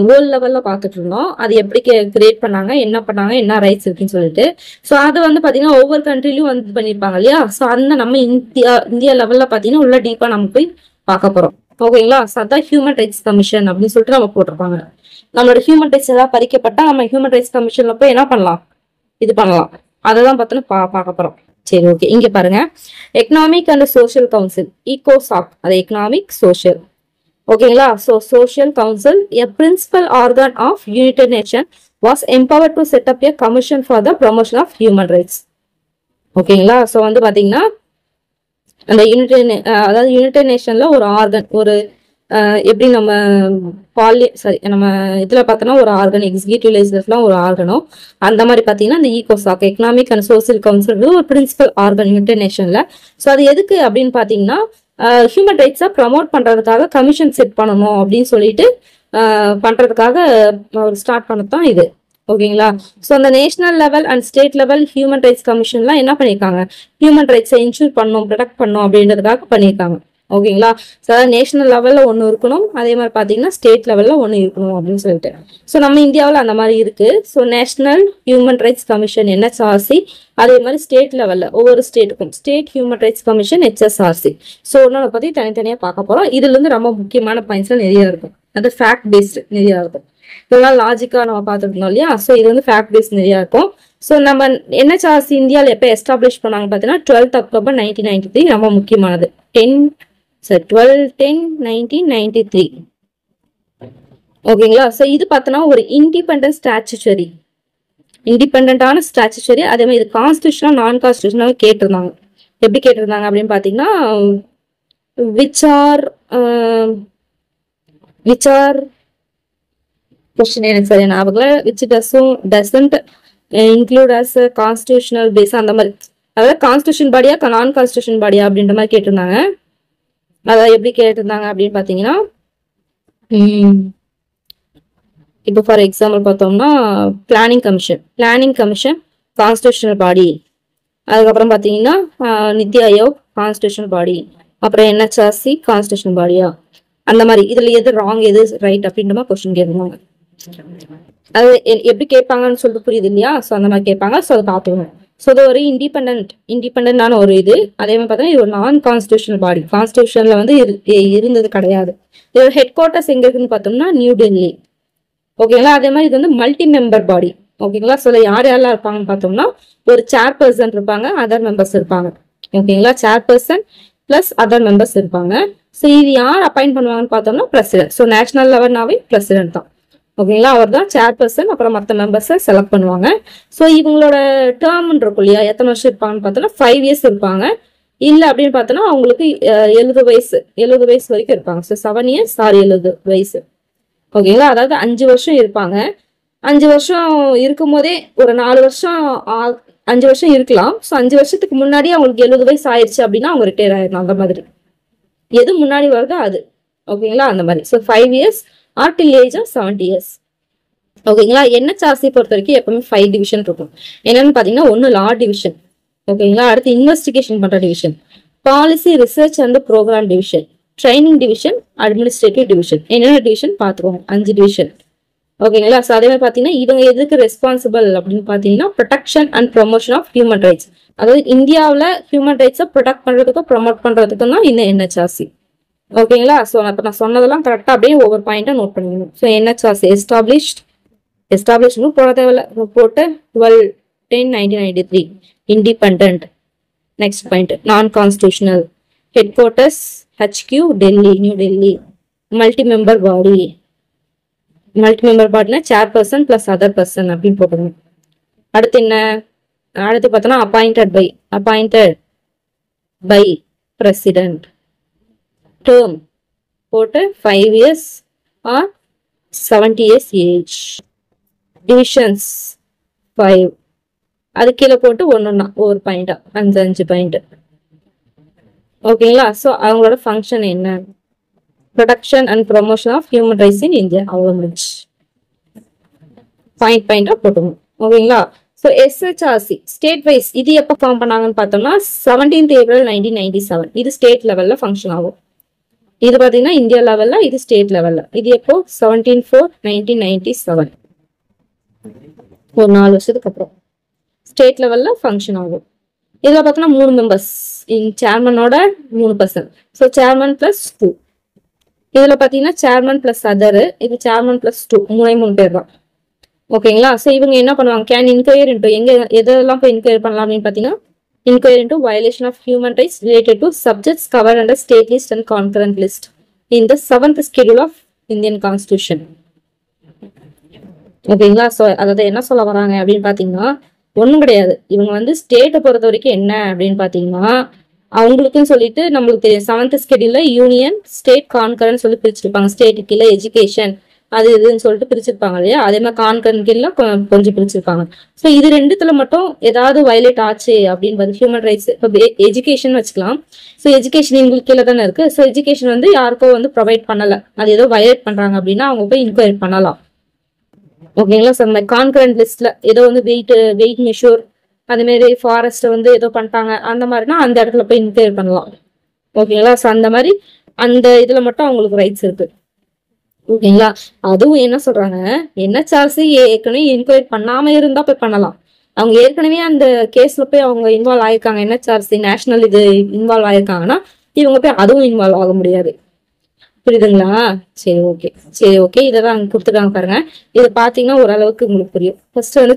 வேர்ல்ட் லெவல்ல பார்த்துட்டு இருந்தோம். அது எப்படி கிரியேட் பண்ணாங்க, என்ன பண்ணாங்க, என்ன ரைட்ஸ் இருக்குன்னு சொல்லிட்டு. ஸோ அது வந்து பாத்தீங்கன்னா ஒவ்வொரு கண்ட்ரிலையும் வந்து பண்ணிருப்பாங்க இல்லையா. ஸோ அந்த நம்ம இந்தியா லெவல்ல பாத்தீங்கன்னா உள்ள டீப்பா நம்ம போய் பார்க்க போறோம். ஓகேங்களா. ஸோ அதான் ஹியூமன் ரைட்ஸ் கமிஷன் அப்படின்னு சொல்லிட்டு நம்ம போட்டிருப்பாங்க. நம்மளோட ஹியூமன் ரைட்ஸ் ஏதாவது பறிக்கப்பட்டா நம்ம ஹியூமன் ரைட்ஸ் கமிஷன்ல போய் என்ன பண்ணலாம், இது பண்ணலாம். அததான் பார்த்தோன்னா பார்க்க போறோம். சரி, ஓகே. இங்க பாருங்க, economic and social council ECOSOC, அது எக்கனாமிக் சோஷியல். ஓகேங்களா. So social council a principal organ of United Nations was empowered to set up a commission for the promotion of human rights. ஓகேங்களா. ஸோ வந்து பாத்தீங்கன்னா அந்த யுனைடெட் நேஷன்ல ஒரு ஆர்கன், ஒரு எப்படி நம்ம நம்ம இதுல பார்த்தோம்னா ஒரு ஆர்கன், எக்ஸிகியூட்டிவ் லெஜிஸ்லேட்டிவ்லாம் ஒரு ஆர்கனோ அந்த மாதிரி பார்த்தீங்கன்னா இந்த ECOSOC economic and social council ஒரு பிரின்சிபல் ஆர்கன் யுனைடெட் நேஷன்ல. ஸோ அது எதுக்கு அப்படின்னு பார்த்தீங்கன்னா ஹியூமன் ரைட்ஸை ப்ரமோட் பண்றதுக்காக கமிஷன் செட் பண்ணணும் அப்படின்னு சொல்லிட்டு பண்றதுக்காக ஸ்டார்ட் பண்ணதான் இது. ஓகேங்களா. ஸோ அந்த national level and state level human rights கமிஷன்லாம் என்ன பண்ணியிருக்காங்க, ஹியூமன் ரைட்ஸை இன்ஷூர் பண்ணணும், ப்ரொடெக்ட் பண்ணணும் அப்படின்றதுக்காக பண்ணியிருக்காங்க. ஓகேங்களா. ஸோ நேஷனல் லெவல்ல ஒன்று இருக்கணும், அதே மாதிரி பார்த்தீங்கன்னா ஸ்டேட் லெவல்ல ஒன்று இருக்கணும் அப்படின்னு சொல்லிட்டு. ஸோ நம்ம இந்தியாவில் அந்த மாதிரி இருக்கு. So national human rights commission NHRC, அதே மாதிரி ஸ்டேட் லெவல்ல ஒவ்வொரு ஸ்டேட்டுக்கும் state human rights commission HSRC. So ஒன்னோட பத்தி தனித்தனியாக பார்க்க போறோம். இதுல இருந்து ரொம்ப முக்கியமான பாயிண்ட்ஸ் நிறைய இருக்கும். அது ஃபேக்ட் பேஸ்டு நிறைய இருக்கும். இதெல்லாம் லாஜிக்கா நம்ம பார்த்துட்டு இருந்தோம் இல்லையா. ஸோ இது வந்து ஃபேக்ட் பேஸ்ட் நிறைய இருக்கும். ஸோ நம்ம NHRC இந்தியாவில் எப்போ எஸ்டாப்ளிஷ் பண்ணாங்க பார்த்தீங்கன்னா 12th October 1993. ரொம்ப முக்கியமானது 12/10/1993. ஓகேங்களா. ஸோ இது பார்த்தோன்னா ஒரு இண்டிபெண்டன்ட் ஸ்டாச்சுச்சரி, இண்டிபெண்டான ஸ்டாச்சுச்சரி. அதே மாதிரி இது கான்ஸ்டியூஷனா நான் கான்ஸ்டியூஷனாக கேட்டிருந்தாங்க. எப்படி கேட்டிருந்தாங்க அப்படின்னு பார்த்தீங்கன்னா விச் ஆர் கொஸ்டின் எனக்கு சரியா ஞாபகம், which doesn't include as constitutional base அந்த மாதிரி, அதாவது கான்ஸ்டியூஷன் பாடியா நான் கான்ஸ்டியூஷன் பாடியா அப்படின்ற மாதிரி கேட்டிருந்தாங்க. அதாவது எப்படி கேட்டிருந்தாங்க அப்படின்னு பாத்தீங்கன்னா இப்போ ஃபார் எக்ஸாம்பிள் பார்த்தோம்னா பிளானிங் கமிஷன் கான்ஸ்டியூஷனல் பாடி, அதுக்கப்புறம் பார்த்தீங்கன்னா நித்தி ஆயோக் கான்ஸ்டியூஷனல் பாடி, அப்புறம் NHRC கான்ஸ்டியூஷனல் பாடியா, அந்த மாதிரி இதுல எது ராங் எது ரைட் அப்படின்ற மாதிரி கொஸ்டின் கேட்பாங்க. அது எப்படி கேட்பாங்கன்னு சொல்லிட்டு புரியுது இல்லையா. ஸோ அந்த மாதிரி கேட்பாங்க. ஸோ அதை பார்த்துக்கணும். ஸோ இது ஒரு இண்டிபெண்டான ஒரு இது. அதே மாதிரி பார்த்தீங்கன்னா இது ஒரு நான் கான்ஸ்டியூஷனல் பாடி, கான்ஸ்டியூஷன்ல வந்து இருந்தது கிடையாது. இதோட ஹெட் குவார்ட்டர்ஸ் எங்க இருக்குன்னு பார்த்தோம்னா நியூ டெல்லி. ஓகேங்களா. அதே மாதிரி இது வந்து மல்டி மெம்பர் பாடி. ஓகேங்களா. ஸோ யாரெல்லாம் இருப்பாங்கன்னு பார்த்தோம்னா ஒரு சேர்பர்சன் இருப்பாங்க, அதர் மெம்பர்ஸ் இருப்பாங்க. ஓகேங்களா. சேர்பர்சன் பிளஸ் அதர் மெம்பர்ஸ் இருப்பாங்க. ஸோ இது யார் அப்பாயிண்ட் பண்ணுவாங்கன்னு பார்த்தோம்னா பிரசிடென்ட். ஸோ நேஷனல் லெவல்னாவே பிரசிடென்ட் தான். ஓகேங்களா. அவர் தான் சேர்பர்சன், அப்புறம் மற்ற மெம்பர்ஸை செலக்ட் பண்ணுவாங்க. ஸோ இவங்களோட டேர்ம் இருக்கும் இல்லையா, எத்தனை வருஷம் இருப்பாங்கன்னு பார்த்தோம்னா 5 years இருப்பாங்க. இல்லை அப்படின்னு பார்த்தோன்னா அவங்களுக்கு 70 வயசு வரைக்கும் இருப்பாங்க. ஸோ 7 years 70 வயசு. ஓகேங்களா. அதாவது 5 வருஷம் இருப்பாங்க. 5 வருஷம் இருக்கும் போதே ஒரு 4 வருஷம் 5 வருஷம் இருக்கலாம். ஸோ 5 வருஷத்துக்கு முன்னாடி அவங்களுக்கு 70 வயசு ஆயிடுச்சு அப்படின்னா அவங்க ரிட்டையர் ஆயிடணும். அந்த மாதிரி எது முன்னாடி வருதோ அது. ஓகேங்களா, அந்த மாதிரி. So 5 years or till age of 70 years. ஓகேங்களா. NHRC பொறுத்த வரைக்கும் எப்பவுமே 5 டிவிஷன் இருக்கும். என்னன்னு பாத்தீங்கன்னா, ஒன்னு லா டிவிஷன், ஓகேங்களா, அடுத்து இன்வெஸ்டிகேஷன் பண்ற division, policy research and program division, training division, administrative division. என்னென்ன டிவிஷன் பாத்துக்கோங்க, 5 டிவிஷன். ஓகேங்களா. ஸோ அதே மாதிரி பாத்தீங்கன்னா இவங்க எதுக்கு ரெஸ்பான்சிபிள் அப்படின்னு பாத்தீங்கன்னா, protection and promotion of human rights. அதாவது இந்தியாவில் ஹியூமன் ரைட்ஸை ப்ரொடெக்ட் பண்றதுக்கும் ப்ரொமோட் பண்றதுக்கும் தான் இந்த NHRC. ஓகேங்களா. ஸோ இப்போ நான் சொன்னதெல்லாம் கரெக்டாக அப்படியே ஒவ்வொரு பாயிண்டா நோட் பண்ணிக்கணும். ஸோ NHRC எஸ்டாப்ளிஷ்டு போட தேவையில்ல, போட்டு 12/10/1993 இண்டிபெண்டன்ட். நெக்ஸ்ட் பாயிண்ட், நான் constitutional. Head quarters HQ Delhi, new Delhi. Multi member பாடினா சேர்பர்சன் பிளஸ் அதர் பர்சன் அப்படின்னு போட்டுக்கணும். அடுத்து என்ன, அடுத்து பார்த்தோன்னா அப்பாயிண்டட் பை பிரசிடென்ட். டேர்ம் போட்டு 5 years or 70 years age. Divisions 5. அது கீழே போட்டு ஒன்னொன்னா ஒவ்வொரு பாயிண்டா 5 பாயிண்ட். ஓகேங்களா. ஸோ அவங்களோட ஃபங்க்ஷன் என்ன, protection and promotion of human rights in India. அவ்வளோ முடிச்சு பாயிண்டா போட்டுக்கணும். ஓகேங்களா. ஸோ SHRC ஸ்டேட் வைஸ் இது எப்போ ஃபார்ம் பண்ணாங்கன்னு பார்த்தோம்னா 17th April 1997. இது ஸ்டேட் லெவல்ல ஃபங்க்ஷன் ஆகும். இது பார்த்தீங்கன்னா இந்தியா லெவல்ல, இது ஸ்டேட் லெவல்ல. இது எப்போ 17/4/1997, ஒரு 4 வருஷத்துக்கு அப்புறம் ஸ்டேட் லெவல்ல ஃபங்க்ஷன் ஆகும். இதுல பார்த்தோம்னா 3 மெம்பர்ஸ், சேர்மனோட 3%. So chairman +2. இதுல பாத்தீங்கன்னா சேர்மன் பிளஸ் அதர், இது சேர்மன் +2, 3 பேர் தான். ஓகேங்களா. ஸோ இவங்க என்ன பண்ணுவாங்க, கேன் இன்கொயர் இன்டூ, எங்க எதெல்லாம் போய் இன்கொயர் பண்ணலாம் அப்படின்னு பாத்தீங்கன்னா, inquire into violation of human rights related to subjects covered under state list and concurrent list in the 7th schedule of Indian Constitution. ஓகேங்களா. ஸோ அதாவது என்ன சொல்ல வராங்க அப்படின்னு பாத்தீங்கன்னா, ஒன்றும் கிடையாது. இவங்க வந்து ஸ்டேட்டை பொறுத்த வரைக்கும் என்ன அப்படின்னு பாத்தீங்கன்னா, அவங்களுக்குன்னு சொல்லிட்டு நம்மளுக்கு தெரியும் 7th schedule யூனியன் ஸ்டேட் கான்கரன்ட் சொல்லி பிரிச்சிருப்பாங்க. ஸ்டேட்டுக்கு கீழே எஜுகேஷன் அது இதுன்னு சொல்லிட்டு பிரிச்சிருப்பாங்க இல்லையா. அதே மாதிரி கான்கரன்ட் கீழே கொஞ்சம் பிரிச்சிருப்பாங்க. ஸோ இது ரெண்டுத்துல மட்டும் ஏதாவது வயலேட் ஆச்சு அப்படின்னு வந்து ஹியூமன் ரைட்ஸ், இப்போ எஜுகேஷன் வச்சுக்கலாம். ஸோ எஜுகேஷன் இவங்களுக்கு கீழே தானே இருக்கு. ஸோ எஜுகேஷன் வந்து யாருக்கோ வந்து ப்ரொவைட் பண்ணல, அது ஏதோ வயலேட் பண்றாங்க அப்படின்னா அவங்க போய் இன்கொயரி பண்ணலாம். ஓகேங்களா. ஸோ அந்த கான்கரன்ட் லிஸ்ட்ல ஏதோ வந்து வெயிட் மெஷூர் அதே மாதிரி ஃபாரஸ்ட் வந்து ஏதோ பண்ணிட்டாங்க அந்த மாதிரினா அந்த இடத்துல போய் இன்கொயரி பண்ணலாம். ஓகேங்களா. ஸோ அந்த மாதிரி அந்த இதுல மட்டும் அவங்களுக்கு ரைட்ஸ் இருக்கு. ஓகேங்களா. அதுவும் என்ன சொல்றாங்க, NHRC ஏற்கனவே என்கொயரி பண்ணாம இருந்தா போய் பண்ணலாம். அவங்க ஏற்கனவே அந்த கேஸ்ல போய் அவங்க இன்வால்வ் ஆயிருக்காங்க, NHRC நேஷனல் இது இன்வால்வ் ஆயிருக்காங்கன்னா இவங்க போய் அதுவும் இன்வால்வ் ஆக முடியாது. புரியுதுங்களா. சரி ஓகே இதான் அங்க கொடுத்துருக்காங்க பாருங்க. இதை பாத்தீங்கன்னா ஓரளவுக்கு உங்களுக்கு புரியும். ஃபர்ஸ்ட் வந்து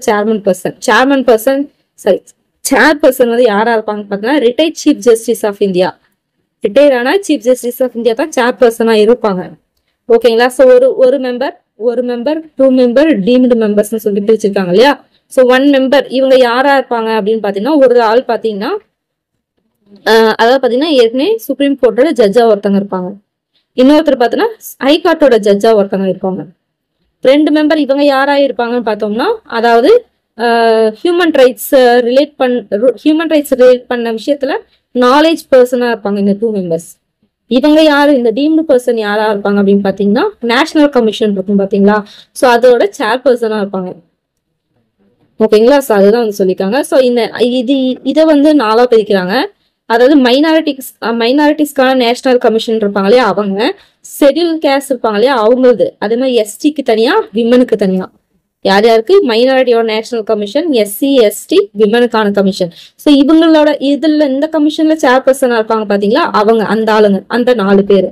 சேர்பர்சன் வந்து யாரா இருப்பாங்கன்னு பாத்தீங்கன்னா, retired chief justice of India. Retire ஆனா சீஃப் ஜஸ்டிஸ் ஆஃப் இந்தியா தான் சேர்பர்சனா இருப்பாங்க. ஓகேங்களா. ஸோ ஒரு மெம்பர் 2 மெம்பர் டீம்டு மெம்பர்ஸ்ன்னு சொல்லி பிரிச்சிருக்காங்க இல்லையா. ஸோ 1 மெம்பர் இவங்க யாரா இருப்பாங்க அப்படின்னு பாத்தீங்கன்னா, ஒரு ஆள் பாத்தீங்கன்னா அதாவது பாத்தீங்கன்னா ஏற்கனவே சுப்ரீம் கோர்ட்டோட ஜட்ஜா ஒருத்தவங்க இருப்பாங்க. இன்னொருத்தர் பாத்தீங்கன்னா ஹைகோர்ட்டோட ஜட்ஜா ஒருத்தவங்க இருப்பாங்க. 2 மெம்பர் இவங்க யாரா இருப்பாங்கன்னு பார்த்தோம்னா, அதாவது ஹியூமன் ரைட்ஸ் ரிலேட் பண்ண விஷயத்துல நாலேஜ் பர்சனா இருப்பாங்க இந்த 2 மெம்பர்ஸ். இவங்க யாரு, இந்த டீம்டு பர்சன் யாரா இருப்பாங்க அப்படின்னு பாத்தீங்கன்னா, நேஷனல் கமிஷன் இருக்கும் பாத்தீங்களா. ஸோ அதோட சேர்பர்சனா இருப்பாங்க. ஓகேங்களா. ஸோ அதுதான் வந்து சொல்லியிருக்காங்க. ஸோ இதை வந்து 4ஆ பிரிக்கிறாங்க. அதாவது மைனாரிட்டிஸ்க்கான நேஷனல் கமிஷன் இருப்பாங்க இல்லையா அவங்க, ஷெட்யூல் கேஸ்ட் இருப்பாங்க இல்லையா அவங்களது, அதே மாதிரி STக்கு தனியா விமனுக்கு தனியா. யார் யாருக்கு, மைனாரிட்டியோட நேஷனல் கமிஷன், SC ST விமனுக்கான கமிஷன். ஸோ இவங்களோட இதுல இந்த கமிஷன்ல சேர்பர்சனா இருப்பாங்க பாத்தீங்களா அவங்க, அந்த ஆளுங்க அந்த 4 பேரு.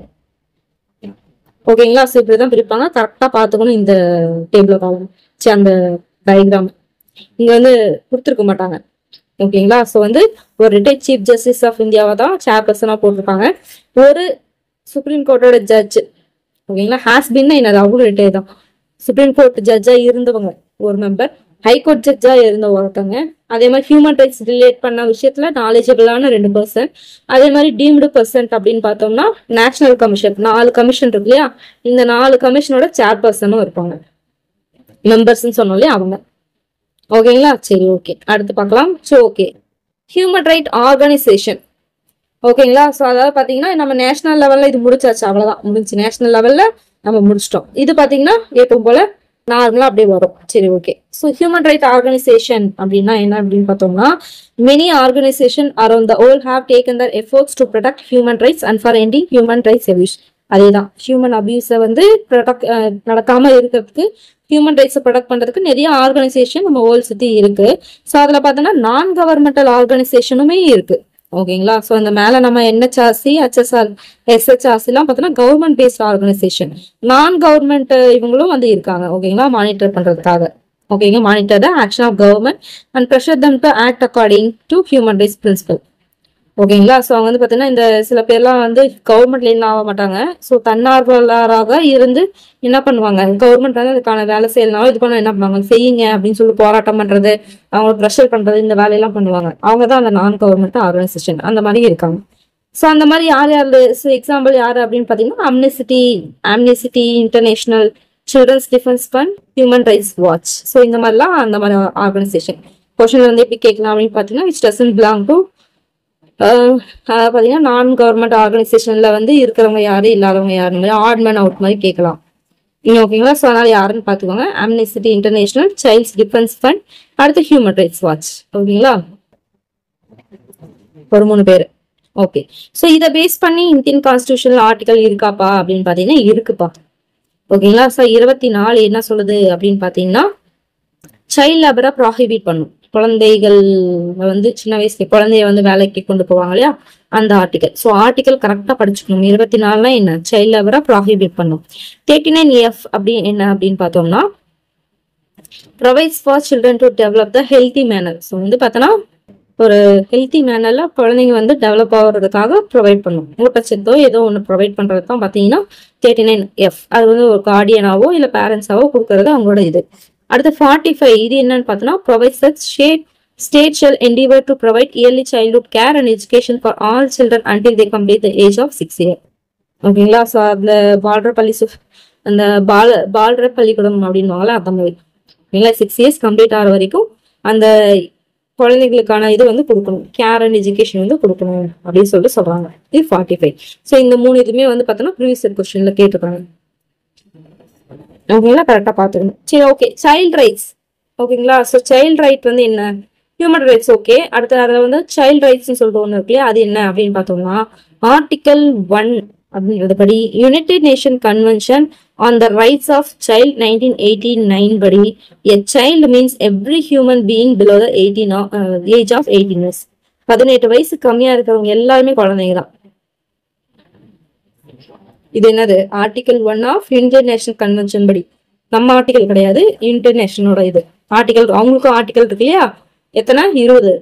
ஓகேங்களா. ஸோ இப்படிதான் பிரிப்பாங்க. கரெக்டா பாத்துக்கணும் இந்த டேபிள் காலம், அந்த டயக்ராம் இங்க வந்து கொடுத்துருக்க மாட்டாங்க. ஓகேங்களா. ஸோ வந்து ஒரு ரிட்டையர்ட் சீஃப் ஜஸ்டிஸ் ஆஃப் இந்தியாவை தான் சேர்பர்சனா போட்டிருப்பாங்க. ஒரு சுப்ரீம் கோர்ட்டோட ஜட்ஜ், ஓகேங்களா, ஹாஸ்பின்னா என்னது, அவங்களும் ரிட்டையர் தான். சுப்ரீம் கோர்ட் ஜட்ஜா இருந்தவங்க ஒரு மெம்பர், ஹைகோர்ட் ஜட்ஜா இருந்த ஒருத்தவங்க, அதே மாதிரி ஹியூமன் ரைட்ஸ் ரிலேட் பண்ண விஷயத்துல நாலேஜபிளான 2 பர்சன், அதே மாதிரி டீம்டு பர்சன் அப்படின்னு பார்த்தோம்னா நேஷனல் கமிஷன் 4 கமிஷன் இருக்கு இல்லையா, இந்த 4 கமிஷனோட சேர்பர்சனும் இருப்பாங்க, மெம்பர்ஸ் சொன்னோம் இல்லையா அவங்க. ஓகேங்களா? சரி, ஓகே, அடுத்து பார்க்கலாம். So okay, human right organisation. ஓகேங்களா? ஸோ அதாவது பார்த்தீங்கன்னா நம்ம நேஷனல் லெவலில் இது முடிச்சாச்சு, அவ்வளோதான் முடிஞ்சு. நேஷனல் லெவலில் நம்ம முடிச்சிட்டோம். இது பார்த்தீங்கன்னா எப்பவும் போல நார்மலாக அப்படியே வரும். சரி, okay. So human right organisation அப்படின்னா என்ன அப்படின்னு பார்த்தோம்னா, many organisation around the world have taken their efforts to protect human rights and for ending human rights abuse. அதேதான், ஹியூமன் அபியூஸை வந்து நடக்காம இருக்கிறதுக்கு, ஹியூமன் ரைட்ஸை ப்ரொடெக்ட் பண்றதுக்கு நிறைய ஆர்கனைசேஷன் நம்ம வேர்ல்ட் சுத்தி இருக்கு. ஸோ அதுல பார்த்தோம்னா நான் கவர்மெண்டல் ஆர்கனைசேஷனுமே இருக்கு. ஓகேங்களா? ஸோ இந்த மேல நம்ம NHRC, HSR, SHRC எல்லாம் பார்த்தோம்னா government based organisation. Non government இவங்களும் வந்து இருக்காங்க. ஓகேங்களா? மானிட்டர் பண்றதுக்காக. ஓகேங்க, monitor the action of government and pressure them to act according to human rights principle. ஓகேங்களா? ஸோ அவங்க வந்து பார்த்தீங்கன்னா இந்த சில பேர்லாம் வந்து கவர்மெண்ட்ல என்ன ஆக மாட்டாங்க. ஸோ தன்னார்வலராக இருந்து என்ன பண்ணுவாங்க, கவர்மெண்ட் வந்து அதுக்கான வேலை செய்யறதுனால இது பண்ண என்ன பண்ணுவாங்க, செய்யுங்க அப்படின்னு சொல்லி போராட்டம் பண்றது, அவங்களை ப்ரெஷர் பண்றது, இந்த வேலையெல்லாம் பண்ணுவாங்க. அவங்க தான் அந்த நான் கவர்மெண்ட் ஆர்கனைசேஷன் அந்த மாதிரி இருக்காங்க. ஸோ அந்த மாதிரி யார் யார் எக்ஸாம்பிள் யாரு அப்படின்னு பார்த்தீங்கன்னா Amnesty International, Children's Defense Fund, Human Rights Watch. So இந்த மாதிரிலாம் அந்த மாதிரி ஆர்கனைசேஷன். கொஸ்டின் வந்து எப்படி கேட்கலாம் அப்படின்னு பார்த்தீங்கன்னா, விச் டசன்ட் பிலாங் டு பார்த்தீங்கன்னா நான் கவர்மெண்ட் ஆர்கனைசேஷன்ல வந்து இருக்கிறவங்க யாரு, இல்லாதவங்க யாரு, மாதிரி ஆட் மேன் அவுட் மாதிரி கேட்கலாம். ஓகேங்களா? ஸோ அதனால யாருன்னு பார்த்துக்கோங்க. Amnesty international, child's defence fund, அடுத்து ஹியூமன் ரைட்ஸ் வாட்ச். ஓகேங்களா? ஒரு 3 பேர். ஓகே. ஸோ இதை பேஸ் பண்ணி இந்தியன் கான்ஸ்டியூஷன்ல ஆர்டிகல் இருக்காப்பா அப்படின்னு பார்த்தீங்கன்னா இருக்குப்பா. ஓகேங்களா? ஸோ 24 என்ன சொல்லுது அப்படின்னு பார்த்தீங்கன்னா, சைல்ட் லேபரை ப்ராஹிபிட் பண்ணும். குழந்தைகள் வந்து சின்ன வயசுல குழந்தைய வந்து வேலைக்கு கொண்டு போவாங்க இல்லையா, அந்த ஆர்டிகல். ஸோ ஆர்டிகல் கரெக்டா படிச்சுக்கணும். 24 என்ன, சைல்ட் லேபரை ப்ராஹிபிட் பண்ணும். 39F அப்படி என்ன அப்படின்னு பார்த்தோம்னா, provides for children to develop the healthy manner. So வந்து பார்த்தோன்னா ஒரு ஹெல்த்தி மேனர்ல குழந்தைங்க வந்து டெவலப் ஆகுறதுக்காக ப்ரொவைட் பண்ணும். ஊட்டச்சத்தோ ஏதோ ஒன்று ப்ரொவைட் பண்றது தான் பார்த்தீங்கன்னா 39F. அது வந்து ஒரு கார்டியனாவோ இல்லை பேரண்ட்ஸாவோ கொடுக்கறது அவங்களோட இது. அடுத்து 45 இது என்னன்னு பார்த்தோம்னா, provides state shall endeavour to provide early childhood care and education for all children until they complete the age of 6 years. ஓகேங்களா? ஸோ அந்த அந்த பால்ர பள்ளிக்கூடம் அப்படின்வாங்களா அந்த மாதிரி. ஓகேங்களா? 6 years கம்ப்ளீட் ஆகிற வரைக்கும் அந்த குழந்தைகளுக்கான இது வந்து கொடுக்கணும், கேர் அண்ட் எஜுகேஷன் வந்து கொடுக்கணும் அப்படின்னு சொல்லிட்டு சொல்றாங்க. இது 45. ஸோ இந்த 3 இதுவுமே வந்து பார்த்தோம்னா ப்ரீவியஸ் இயர் கொஸ்டின்ல கேட்டிருக்காங்க. ஓகேங்களா? கரெக்டா பாத்துக்கணும். சரி, ஓகே. Child rights. ஓகேங்களா? ஸோ சைல்ட் ரைட் வந்து என்ன, ஹியூமன் ரைட்ஸ். ஓகே, அடுத்த அதில் வந்து சைல்ட் ரைட்ஸ்ன்னு சொல்லிட்டு ஒன்று இருக்கு இல்லையா, அது என்ன அப்படின்னு பார்த்தோம்னா, ஆர்டிகல் 1 அப்படின்றது படி united nation convention on the rights of child 1989 படி a child means every human being below the age of 18 years. 18 வயசு கம்மியா இருக்கிறவங்க எல்லாருமே குழந்தைங்க தான். இது என்னது, ஆர்டிகல் 1 ஆஃப் இன்டர்நேஷனல் கன்வென்ஷன் படி. நம்ம ஆர்டிகல் கிடையாது, இன்டர்நேஷனலோட இது ஆர்டிகல். அவங்களுக்கும் ஆர்டிகல் இருக்கு இல்லையா, எத்தனை 20.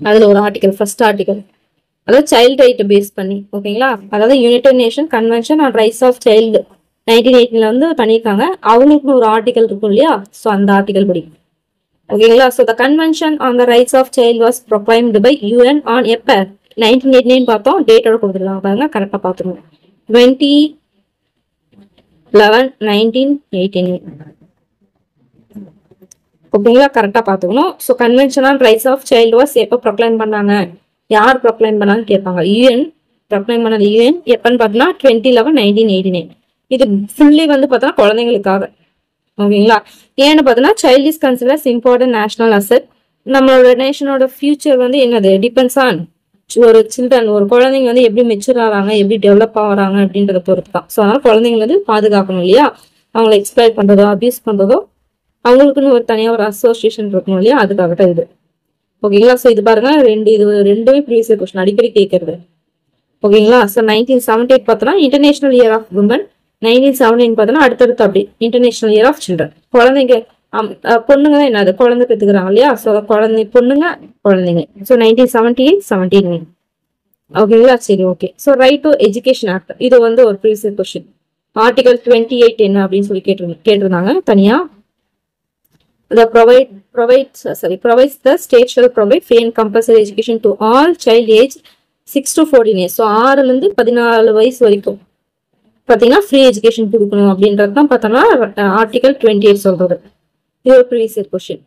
அதுல ஒரு ஆர்டிகல், ஃபர்ஸ்ட் ஆர்டிகல், அதாவது சைல்ட் ரைட்டை பேஸ் பண்ணி. ஓகேங்களா? அதாவது United nation convention on rights of child 1918 வந்து பண்ணியிருக்காங்க. அவங்களுக்குன்னு ஒரு ஆர்டிகல் இருக்கும் இல்லையா, ஸோ அந்த ஆர்டிகல் படி. ஓகேங்களா? So the convention on the rights of child was proclaimed by UN on எப்ப 1989 பார்த்தோம். டேட்டோட கொடுத்துருக்காங்க பாருங்க, கரெக்டா பார்த்துக்கணும். 20/11/1989. ஓகேங்களா? கரெக்டா பார்த்துக்கணும். So convention on rights of child was எப்போ ப்ரொக்ளைம் பண்ணாங்க, யார் ப்ரொக்ளைம் பண்ணான்னு கேட்பாங்க. UN ப்ரொக்ளைம் பண்ணது. UN எப்பன்னு பார்த்தோம்னா 20/11/1989. இது ஃபுல்லி வந்து பார்த்தோன்னா குழந்தைங்களுக்காக. ஓகேங்களா? ஏன்னு பார்த்தோன்னா child is considers important national asset. நம்மளோட நேஷனோட ஃபியூச்சர் வந்து என்னது, டிபெண்ட்ஸ் ஆன் ஒரு சில்ட்ரன். ஒரு குழந்தைங்க வந்து எப்படி மெச்சூர் ஆகிறாங்க, எப்படி டெவலப் ஆகுறாங்க அப்படின்றத பொறுத்து தான். ஸோ அதனால குழந்தைங்க வந்து பாதுகாக்கணும் இல்லையா, அவங்களை எக்ஸ்ப்ளாய்ட் பண்றதோ அபியூஸ் பண்றதோ அவங்களுக்குன்னு ஒரு தனியாக ஒரு அசோசியேஷன் இருக்கணும் இல்லையா, அதுக்காகட்டும் இது. ஓகேங்களா? ஸோ இது பாருங்க, இது ரெண்டுமே ப்ரீவியஸ் இயர் கொஸ்டின் அடிக்கடி கேட்கறது. ஓகேங்களா? ஸோ 1978 பார்த்தோன்னா இன்டர்நேஷனல் இயர் ஆஃப் உமன். 1979 பார்த்தோன்னா அடுத்தடுத்து அப்படி இன்டர்நேஷனல் இயர் ஆஃப் சில்ட்ரன். குழந்தைங்க பொண்ணுங்க தான் என்னது, குழந்தை பெற்றுக்கிறாங்க இல்லையா, ஸோ குழந்தை பொண்ணுங்க குழந்தைங்க. ஸோ 1978 79. ஓகேங்களா? சரி, okay. So right to education act, இது வந்து ஒரு ப்ரீவியஸ் இயர் கொஸ்டின். ஆர்டிகல் 28 என்ன அப்படின்னு சொல்லி கேட்டிருந்தாங்க தனியா. provides the state shall provide free and compulsory education to all child age 6 to 14 years. So 6லேருந்து 14 வயசு வரைக்கும் பார்த்தீங்கன்னா ஃப்ரீ எஜுகேஷன் கொடுக்கணும் அப்படின்றது தான் பார்த்தோம்னா ஆர்டிகல் 28 சொல்றது. இது ஒரு ப்ரீவியஸ் இயர் கொஸ்டின்.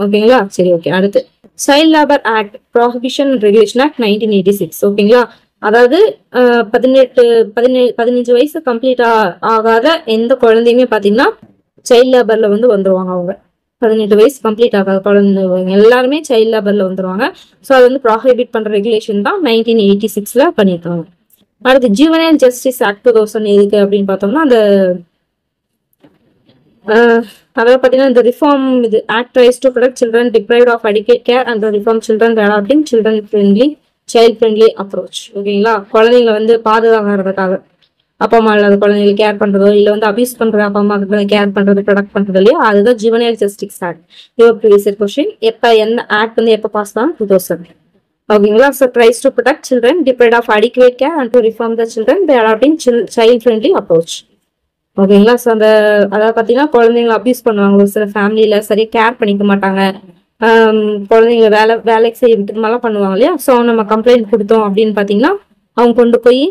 ஓகேங்களா? சரி, ஓகே. அடுத்து child labour act prohibition regulation act 1986. ஓகேங்களா? அதாவது 15 வயசு கம்ப்ளீட் ஆகாத எந்த குழந்தையுமே பாத்தீங்கன்னா சைல்ட் லேபர்ல வந்து வந்துருவாங்க. அவங்க 18 வயசு கம்ப்ளீட் ஆகாத குழந்தைங்க எல்லாருமே சைல்ட் லேபர்ல வந்துருவாங்க. ஸோ அது வந்து ப்ராஹிபிட் பண்ற ரெகுலேஷன் தான் 1986ல பண்ணிருக்காங்க. அடுத்து ஜுவனைல் ஜஸ்டிஸ் ஆக்ட் 2000 எதுக்கு அப்படின்னு பார்த்தோம்னா அந்த அதாவது பார்த்தீங்கன்னா இந்த ரிஃபார்ம் இது act tries to protect children deprived of adequate care and reform children adopting children friendly child friendly approach. ஓகேங்களா? குழந்தைங்களை வந்து பாதுகாக்கிறதுக்காக அப்பா அம்மா இல்லாத குழந்தைங்களை கேர் பண்றதோ இல்லை வந்து அபியூஸ் பண்ற அப்பா அம்மா கேர் பண்றது ப்ரொடெக்ட் பண்றது இல்லையோ அதுதான் juvenile justice act. Your previous question எப்ப என்ன ஆக்ட் வந்து எப்ப பாஸ் தான் 2000. ஓகேங்களா? So tries to protect children deprived of adequate care and to reform the children by adopting child friendly approach. ஓகேங்களா? ஸோ அந்த அதாவது பார்த்தீங்கன்னா குழந்தைங்களை அபியூஸ் பண்ணுவாங்க. ஒரு சில ஃபேமிலியில சரியா கேர் பண்ணிக்க மாட்டாங்க. குழந்தைங்க வேலைக்கு செய்யறதுக்கு மேலாம் பண்ணுவாங்க இல்லையா? ஸோ நம்ம கம்ப்ளைண்ட் கொடுத்தோம் அப்படின்னு பார்த்தீங்கன்னா அவங்க கொண்டு போய்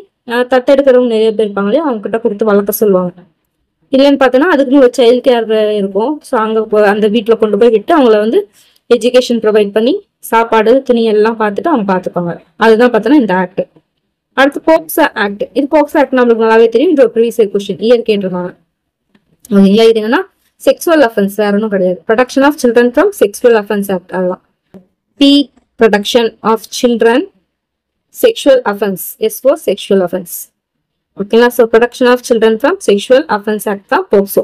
தத்தெடுக்கிறவங்க நிறைய பேர் இருப்பாங்க இல்லையா? அவங்க கிட்ட கொடுத்து வளர்க்க சொல்லுவாங்க. இல்லைன்னு பார்த்தோன்னா அதுக்குன்னு ஒரு சைல்டு கேர் இருக்கும். ஸோ அங்கே அந்த வீட்டில் கொண்டு போய் விட்டு அவங்கள வந்து எஜுகேஷன் ப்ரொவைட் பண்ணி சாப்பாடு துணி எல்லாம் பார்த்துட்டு அவங்க பார்த்துப்பாங்க. அதுதான் பார்த்தோன்னா இந்த ஆக்ட். அடுத்து போக்சோ ஆக்ட். இது போக்சோ ஆக்ட் நம்மளுக்கு நல்லாவே தெரியும். இது ஒரு ப்ரீவியஸ் கொஸ்டின் இயர் கேட்டிருக்காங்க. ஓகேங்களா? இது என்னன்னா செக்ஸுவல் அஃபென்ஸ், வேற ஒன்றும் கிடையாது. Protection of children from sexual offence act. அதுதான் P protection of children sexual offence, S for sexual offence. ஓகேங்களா? So protection of children from sexual offence act தான் போக்சோ.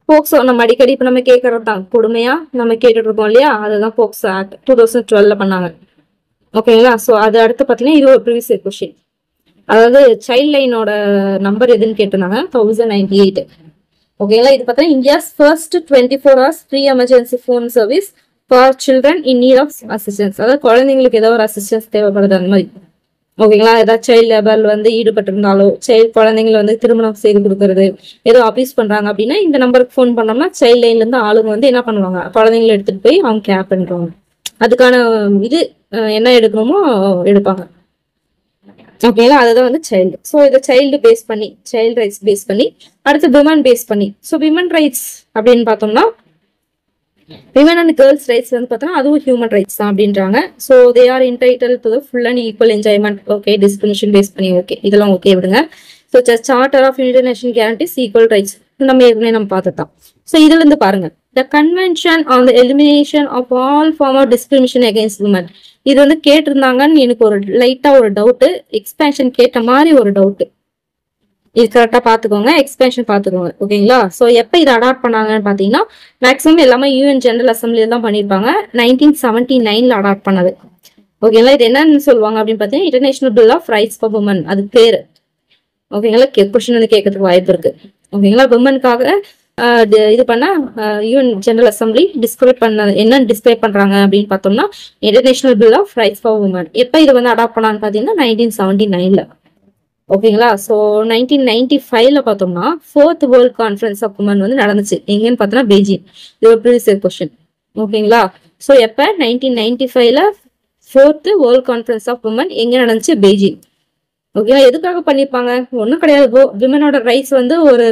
போக்சோ நம்ம அடிக்கடி இப்போ நம்ம கேட்கறது தான், கொடுமையா நம்ம கேட்டுட்டு இருக்கோம் இல்லையா? அதுதான் போக்சோ ஆக்ட் 2012 பண்ணாங்க. ஓகேங்களா? ஸோ அது அடுத்து பார்த்தீங்கன்னா இது ஒரு ப்ரீவியஸ் கொஸ்டின். அதாவது சைல்ட் லைனோட நம்பர் எதுன்னு கேட்டிருந்தாங்க 1098. ஓகேங்களா? இது பார்த்தீங்கன்னா India's first 24 hours free emergency phone service for children in need of assistance. அதாவது குழந்தைங்களுக்கு ஏதோ ஒரு அசிஸ்டன்ஸ் தேவைப்படுது அந்த மாதிரி. ஓகேங்களா? ஏதாவது சைல்ட் லேபர்ல வந்து ஈடுபட்டிருந்தாலோ குழந்தைங்களை வந்து திருமணம் செய்து கொடுக்கறது ஏதோ அபியூஸ் பண்றாங்க அப்படின்னா இந்த நம்பருக்கு ஃபோன் பண்ணோம்னா சைல்ட் லைன்ல இருந்து ஆளுங்க வந்து என்ன பண்ணுவாங்க, குழந்தைங்களை எடுத்துட்டு போய் அவங்க கேர் பண்ணிடுவாங்க. அதுக்கான இது என்ன எடுக்கணுமோ எடுப்பாங்க. ஓகேங்களா? அதுதான் வந்து சைல்டு. ஸோ இதை சைல்டு பேஸ் பண்ணி சைல்டு ரைட்ஸ் பேஸ் பண்ணி அடுத்து விமன் பேஸ் பண்ணி. ஸோ விமன் ரைட்ஸ் அப்படின்னு பார்த்தோம்னா விமன் அண்ட் கேர்ள்ஸ் ரைட்ஸ் வந்து பார்த்தோம்னா அதுவும் ஹியூமன் ரைட்ஸ் தான் அப்படின்றாங்க. So they are entitled to the full and equal enjoyment. Okay, discrimination base பண்ணி ஓகே, இதெல்லாம் ஓகே விடுங்க. So charter of united nation guarantees equal rights நம்ம ஏற்கனவே நம்ம பார்த்துதான். ஸோ இதுல இருந்து பாருங்க, the convention on the elimination of all form of discrimination against women. இது வந்து கேட்டிருந்தாங்கன்னு எனக்கு ஒரு லைட்டா ஒரு டவுட், எக்ஸ்பேன்ஷன் கேட்ட மாதிரி ஒரு டவுட். இது கரெக்டா பாத்துக்கோங்க, எக்ஸ்பேன்ஷன் பாத்துக்கோங்க. ஓகேங்களா? சோ எப்ப இதை அடாப்ட் பண்ணாங்கன்னு பாத்தீங்கன்னா மேக்ஸிமம் எல்லாமே யூஎன் ஜெனரல் அசம்பிளில தான் பண்ணிருப்பாங்க. 1979 அடாப்ட் பண்ணது. ஓகேங்களா? இது என்னன்னு சொல்லுவாங்க அப்படின்னு பாத்தீங்கன்னா international bill of rights for women, அது பேரு. ஓகேங்களா? கொஸ்டின் வந்து கேட்கறதுக்கு வாய்ப்பு இருக்கு. ஓகேங்களா? விமனுக்காக இது பண்ண யூஎன் ஜெனரல் அசம்பிளி டிஸ்கிரைப் பண்ண என்ன டிஸ்கிரைப் பண்றாங்க அப்படின்னு பார்த்தோம்னா international bill of rights for women. எப்ப இது வந்து அடாப்ட் பண்ணான்னு பாத்தீங்கன்னா 1979. ஓகேங்களா? ஸோ 1995 பார்த்தோம்னா 4th world conference of woman வந்து நடந்துச்சு. எங்கன்னு பார்த்தோம்னா பெய்ஜிங். இது ஒரு ப்ரீவியஸ் கொஸ்டின். ஓகேங்களா? ஸோ எப்போ 1995 4th world conference of woman எங்க நடந்துச்சு? பெய்ஜிங். ஓகேங்களா? எதுக்காக பண்ணிருப்பாங்க? ஒன்றும் கிடையாது, விமனோட ரைட்ஸ் வந்து ஒரு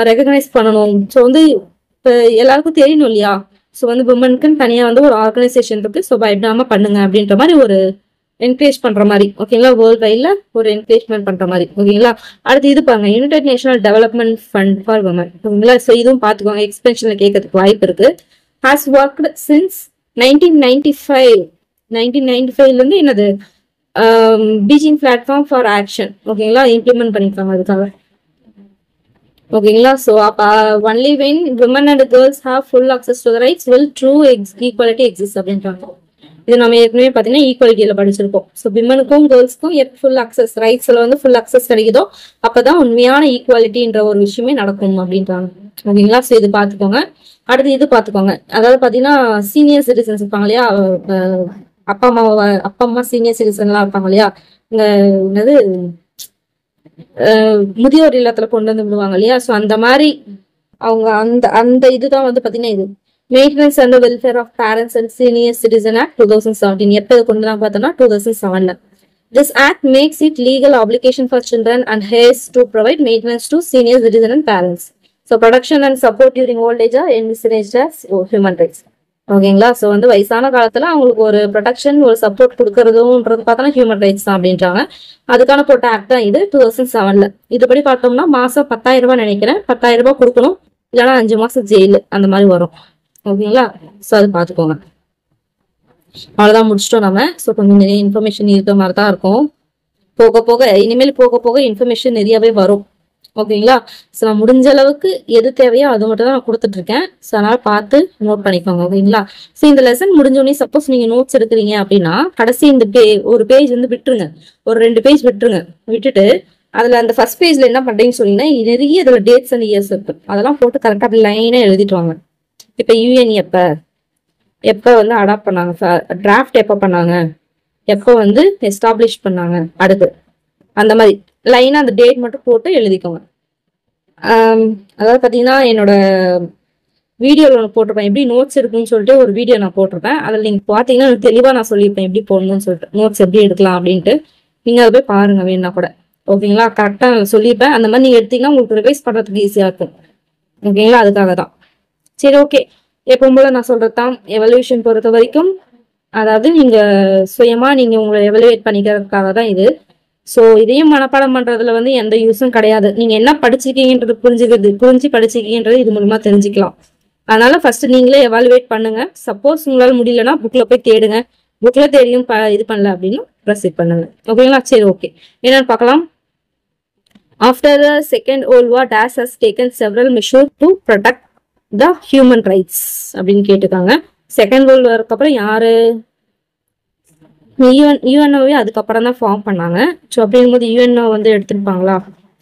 ரெகக்னைஸ் பண்ணணும். ஸோ வந்து இப்போ எல்லாருக்கும் தெரியணும் இல்லையா? ஸோ வந்து விமனுக்குன்னு தனியாக வந்து ஒரு ஆர்கனைசேஷன் இருக்கு. ஸோ பயப்படாம பண்ணுங்க அப்படின்ற மாதிரி ஒரு என்கரேஜ் பண்ற மாதிரி. ஓகேங்களா? வேர்ல்ட் வைட்ல ஒரு என்கரேஜ்மெண்ட் பண்ற மாதிரி. ஓகேங்களா? அடுத்து இது பாருங்க, United national development fund for women. ஓகேங்களா? ஸோ இதுவும் பார்த்துக்கோங்க, எக்ஸ்பென்ஷன்ல கேட்கறதுக்கு வாய்ப்பு இருக்கு. Has worked since 1995. 1995 இருந்து என்னது பீஜிங் பிளாட்ஃபார்ம் ஃபார் ஆக்ஷன். ஓகேங்களா? இம்ப்ளிமெண்ட் பண்ணிருக்காங்க அதுக்காக. ஓகேங்களா? ஸோ அப்போ only when women and girls have full access to the rights will true equality exist அப்படின்றாங்க. இது நம்ம ஏற்கனவே பார்த்தீங்கன்னா ஈக்குவாலிட்டியில படிச்சிருப்போம். ஸோ விமனுக்கும் கேர்ள்ஸ்க்கும் எப்போ ஃபுல் அக்சஸ் ரைட்ஸ்ல வந்து ஃபுல் அக்சஸ் கிடைக்குதோ அப்பதான் உண்மையான ஈக்குவாலிட்டின்ற ஒரு விஷயமே நடக்கும் அப்படின்றாங்க. ஓகேங்களா? ஸோ இது பார்த்துக்கோங்க. அடுத்து இது பார்த்துக்கோங்க, அதாவது பார்த்தீங்கன்னா சீனியர் சிட்டிசன்ஸ் இருப்பாங்க இல்லையா, அப்பா அம்மா சீனியர் சிட்டிசன்லாம் இருப்பாங்க இல்லையா, இந்த என்னது முதியோர் இல்லத்துல கொண்டு வந்து விடுவாங்க இல்லையா. ஸோ அந்த மாதிரி அவங்க அந்த இதுதான் வந்து பார்த்தீங்கன்னா இது Maintenance and the Welfare of Parents and Senior Citizen Act 2017. எப்போ கொண்டு தான் பார்த்தோம்னா 2007. This act makes it legal obligation for children and heirs to provide maintenance to senior citizen and parents. So protection and support during old age are envisaged as human rights. ஓகேங்களா. ஸோ வந்து வயசான காலத்துல அவங்களுக்கு ஒரு ப்ரொடெக்ஷன் ஒரு சப்போர்ட் கொடுக்கறதுன்றது பார்த்தோம்னா ஹியூமன் ரைட்ஸ் தான் அப்படின்றாங்க. அதுக்கான போட்ட ஆக்ட் தான் இது 2007. இதுபடி பார்த்தோம்னா மாசம் 10,000 ரூபாய் நினைக்கிறேன், 10,000 ரூபாய் கொடுக்கணும், இல்லைன்னா 5 மாசம் ஜெயிலு அந்த மாதிரி வரும். ஓகேங்களா. ஸோ அது பார்த்துக்கோங்க. அவ்வளோதான், முடிச்சிட்டோம் நம்ம. ஸோ கொஞ்சம் நிறைய இன்ஃபர்மேஷன் இருக்கிற மாதிரி தான் இருக்கும். போக போக இனிமேல் போக போக இன்ஃபர்மேஷன் நிறையவே வரும். ஓகேங்களா. ஸோ நான் முடிஞ்ச அளவுக்கு எது தேவையோ அது மட்டும் தான் நான் கொடுத்துட்டு இருக்கேன். ஸோ அதனால பார்த்து நோட் பண்ணிக்கோங்க. ஓகேங்களா. ஸோ இந்த லெசன் முடிஞ்சோடனே சப்போஸ் நீங்க நோட்ஸ் எடுக்கிறீங்க அப்படின்னா கடைசி இந்த ஒரு பேஜ் வந்து விட்டுருங்க, ஒரு 2 பேஜ் விட்டுருங்க. விட்டுட்டு அதுல அந்த ஃபர்ஸ்ட் பேஜ்ல என்ன பண்றீங்கன்னு சொன்னீங்கன்னா நிறைய இதுல டேட்ஸ் அண்ட் இயர்ஸ் இருக்கு, அதெல்லாம் போட்டு கரெக்டா அப்படி லைனா எழுதிட்டு வாங்க. இப்ப யூஎன் எப்ப வந்து அடாப்ட் பண்ணாங்க, டிராஃப்ட் எப்ப பண்ணாங்க, எப்போ வந்து எஸ்டாப்ளிஷ் பண்ணாங்க, அடுத்து அந்த மாதிரி லைனா அந்த டேட் மட்டும் போட்டு எழுதிக்கோங்க. அதாவது பார்த்தீங்கன்னா என்னோட வீடியோவில் ஒன்று போட்டிருப்பேன், எப்படி நோட்ஸ் இருக்குன்னு சொல்லிட்டு ஒரு வீடியோ நான் போட்டிருப்பேன். அதில் நீங்கள் பார்த்தீங்கன்னா தெளிவாக நான் சொல்லியிருப்பேன் எப்படி போடணும்னு சொல்லிட்டு, நோட்ஸ் எப்படி எடுக்கலாம் அப்படின்ட்டு. நீங்கள் அதை போய் பாருங்க வேணா கூட. ஓகேங்களா. கரெக்டாக நான் சொல்லியிருப்பேன். அந்த மாதிரி நீங்கள் எடுத்தீங்கன்னா உங்களுக்கு ரிவைஸ் பண்ணுறதுக்கு ஈஸியாக இருக்கும். ஓகேங்களா. அதுக்காக தான். சரி, ஓகே. எப்பவும் போல நான் சொல்றது தான், எவல்யூஷன் பொறுத்த வரைக்கும் அதாவது நீங்க சுயமா நீங்க உங்களை எவலுவேட் பண்ணிக்கிறதுக்காக தான் இது. ஸோ இதையும் மனப்பாடம் பண்றதுல வந்து எந்த யூஸும் கிடையாது. நீங்க என்ன படிச்சிருக்கீங்கன்றது புரிஞ்சு படிச்சிருக்கீங்கன்றது இது மூலமா தெரிஞ்சுக்கலாம். அதனால ஃபர்ஸ்ட் நீங்களே எவாலுவேட் பண்ணுங்க. சப்போஸ் உங்களால முடியலன்னா புக்ல போய் தேடுங்க. புக்ல தேடியும் இது பண்ணல அப்படின்னு ப்ரொசீட் பண்ணுங்க. ஓகேங்களா. சரி, ஓகே. என்னன்னு பார்க்கலாம். After the second world war days has taken several measures to protect the human rights அப்படின்னு கேட்டுக்காங்க. செகண்ட் வேர்ல்ட் வார்க்கு அப்புறம் யாரு, யூஎன்ஓவே அதுக்கப்புறம் தான் ஃபார்ம் பண்ணாங்க. ஸோ அப்படிங்கும்போது யூஎன்ஓ வந்து எடுத்துருப்பாங்களா?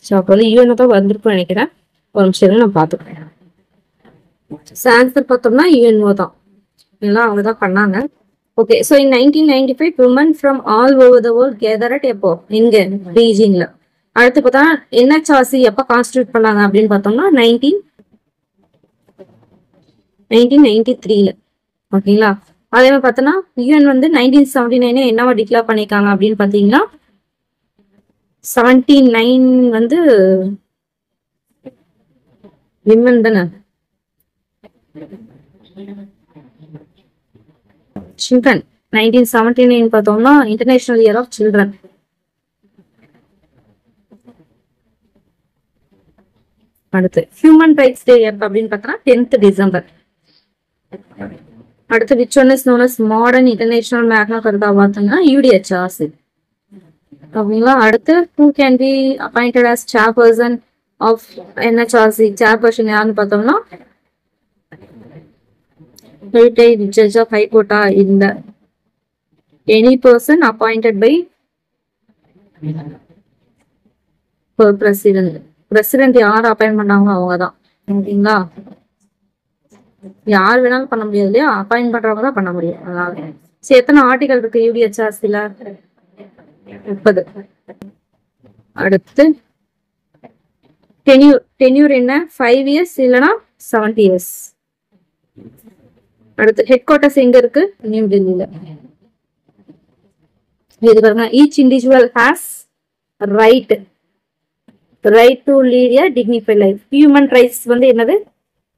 ஸோ அப்போ வந்து யூஎன்ஓ தான் வந்திருக்கும்னு நினைக்கிறேன். ஒரு நிமிஷம் நான் பார்த்துக்கிறேன். ஆன்சர் பார்த்தோம்னா யுஎன்ஓ தான், எல்லாம் அவங்க தான் பண்ணாங்க. Okay. So in 1995 women from all over the world gathered எப்போ இங்க பீஜிங்ல. அடுத்து பார்த்தா என்ஹெச்ஆர்சி எப்போ கான்ஸ்டியூட் பண்ணாங்க அப்படின்னு பார்த்தோம்னா 1993. ஓகேங்களா. அதே மாதிரி பார்த்தோன்னா யூஎன் வந்து 1979 என்னவா டிக்ளேர் பண்ணியிருக்காங்க அப்படின்னு பார்த்தீங்கன்னா 79 வந்து விமன் தானே, சில்ட்ரன். 1979 பார்த்தோம்னா இன்டர்நேஷனல் இயர் ஆஃப் சில்ட்ரன். அடுத்து ஹியூமன் ரைட்ஸ் டே எப்ப அப்படின்னு பார்த்தோம்னா 10th December. அடுத்து which one is known as modern international Magna Carta பார்த்தோம்னா யூடிஹெச்ஆர்சி. ஓகேங்களா. அடுத்து who can be appointed as chairperson of NHRC. chairperson யாருன்னு பார்த்தோம்னா retired judge of high court இல்ல any person appointed by president. President யார் அப்பாயிண்ட் பண்ணாங்களோ அவங்க தான். ஓகேங்களா. யார் வேணாலும் பண்ண முடியாது இல்லையா, அப்பாயிண்ட் பண்றவங்க தான் பண்ண முடியும். அதனால சரி, எத்தனை ஆர்டிகல் இருக்கு யூடிஹெச்ஆர்சில? 30. அடுத்து டென்யூர் என்ன, 5 years இல்லைன்னா 70 years. அடுத்து ஹெட் குவார்டர்ஸ் எங்க இருக்கு? நியூ டெல்லியில. இது பாருங்க, each individual has right to lead a dignified life. Human rights வந்து என்னது?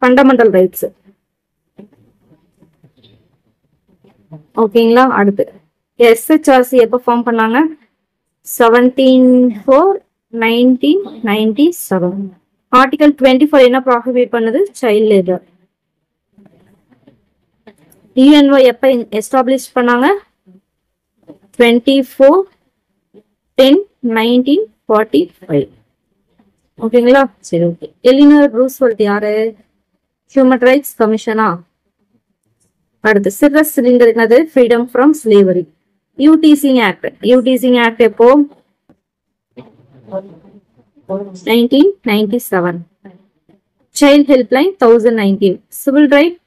Fundamental rights. ஓகேங்களா. அடுத்து எஸ்ஹெச்ஆர்சி எப்போ ஃபார்ம் பண்ணாங்க? 17/4/1997. ஆர்டிகல் 24 என்ன ப்ராஹிபிட் பண்ணுது? Child labour. யுஎன்ஓ எப்ப எஸ்டாப்ளிஷ் பண்ணாங்க? 24/10/1945. ஓகேங்களா. சரி, ஓகே. எலினர் ரூஸ்வெல்ட் யாரு? ஹியூமன் ரைட்ஸ் கமிஷனா. அடுத்து சில்வர் சிலிண்டர் என்னது? Freedom from slavery. யூடிசிங் ஆக்ட் எப்போ? 1997. Child helpline 1019. Civil right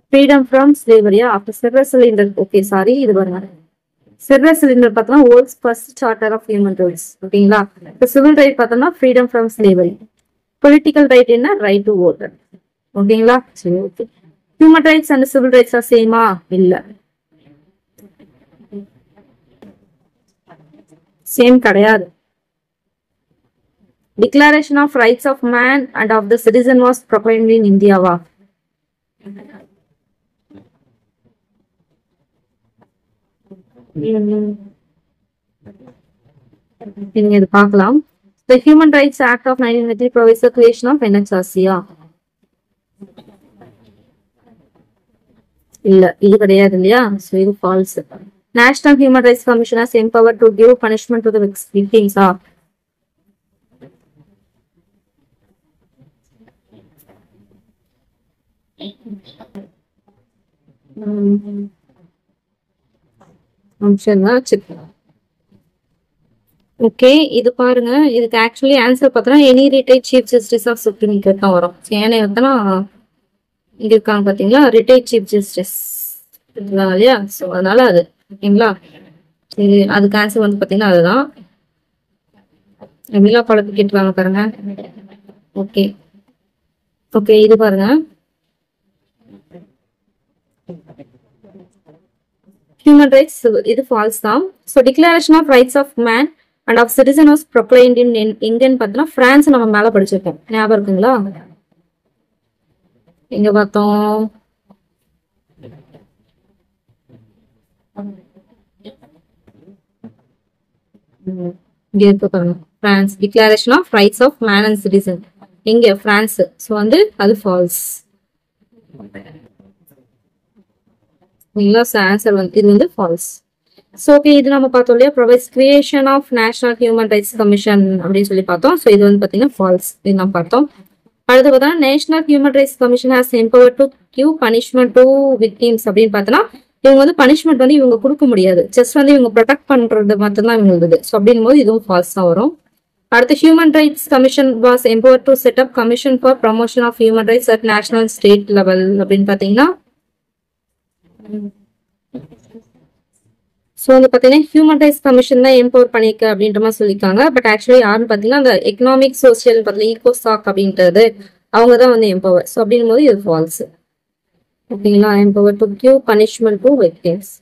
freedom from ஸ்லேவரியா. அப்ப சில்வர் சிலிண்டர். ஓகே, சாரி, இது பாருங்க. சில்வர் சிலிண்டர் பார்த்தோம்னா world's first charter of human rights. ஓகேங்களா. இப்போ சிவில் ரைட் பார்த்தோம்னா freedom from slavery. Political right என்ன? Right to vote. ஓகேங்களா. சரி, okay. Human rights and civil rights சேமா? இல்ல, சேம் கிடையாது. Declaration of rights of man and of the citizen was proclaimed in இந்தியாவா? நீங்க இது பார்க்கலாம். The Human Rights Act of 1993 provides the creation of NHRC. இல்ல இது கிடையாது இல்லையா? So இது false. National Human Rights Commission has empowered to give punishment to the victims. Okay, இது பாருங்க. இதுக்கு ஆக்சுவலி ஆன்சர் பார்த்தோன்னா any retired chief justice of Supreme Court தான் வரும். ஏன்னா எத்தனா இங்க இருக்காங்க பாத்தீங்களா, ரிட்டையர்ட் சீஃப் ஜஸ்டிஸ் இல்லையா? ஸோ அதனால அது ஓகேங்களா. இது அதுக்கு ஆன்சர் வந்து பாத்தீங்கன்னா அதுதான். விழா பழப்பு கேட்டுவாங்க பாருங்க. ஓகே ஓகே, இது பாருங்க. Human rights இது false தான். So declaration of rights of man and of citizen was proclaimed in எங்கன்னு பார்த்தோம்னா பிரான்ஸ் நம்ம மேல படிச்சிருக்கோம். ஞாபகம் இருக்குங்களா? எங்க பார்த்தோம்? இங்க இருக்கு பாருங்க, France declaration of rights of man and citizen. எங்க? பிரான்ஸ். ஸோ வந்து அது ஃபால்ஸ். ஆன்சர் வந்து இது வந்து ஃபால்ஸ். ஸோ ஓகே, இது நம்ம பார்த்தோம் இல்லையா, provides creation of national human rights commission அப்படின்னு சொல்லி பார்த்தோம். ஸோ இது வந்து பார்த்தீங்கன்னா ஃபால்ஸ். இது நம்ம பார்த்தோம். அடுத்து பார்த்தா national human rights commission has empower to give punishment to victims அப்படின்னு பார்த்தோன்னா இவங்க வந்து பனிஷ்மெண்ட் வந்து இவங்க கொடுக்க முடியாது. ஜஸ்ட் வந்து இவங்க ப்ரொடெக்ட் பண்றது மட்டும்தான் இவங்களுக்கு. ஸோ அப்படின் போது இதுவும் ஃபால்ஸ் தான் வரும். அடுத்து human rights commission was empower to set up commission for promotion of human rights at national state level அப்படின்னு பார்த்தீங்கன்னா ஸோ வந்து பார்த்தீங்கன்னா ஹியூமன் ரைட்ஸ் கமிஷன் தான் எம்பவர் பண்ணிக்க அப்படின்ற மாதிரி சொல்லியிருக்காங்க. பட் ஆக்சுவலி யாருன்னு பார்த்தீங்கன்னா அந்த எக்கனாமிக் சோசியல் பார்த்தீங்கன்னா ஈகோசாக் அப்படின்றது அவங்க தான் வந்து எம்பவர். ஸோ அப்படின் போது இது ஃபால்ஸ். ஓகேங்களா, empower to give punishment to victims.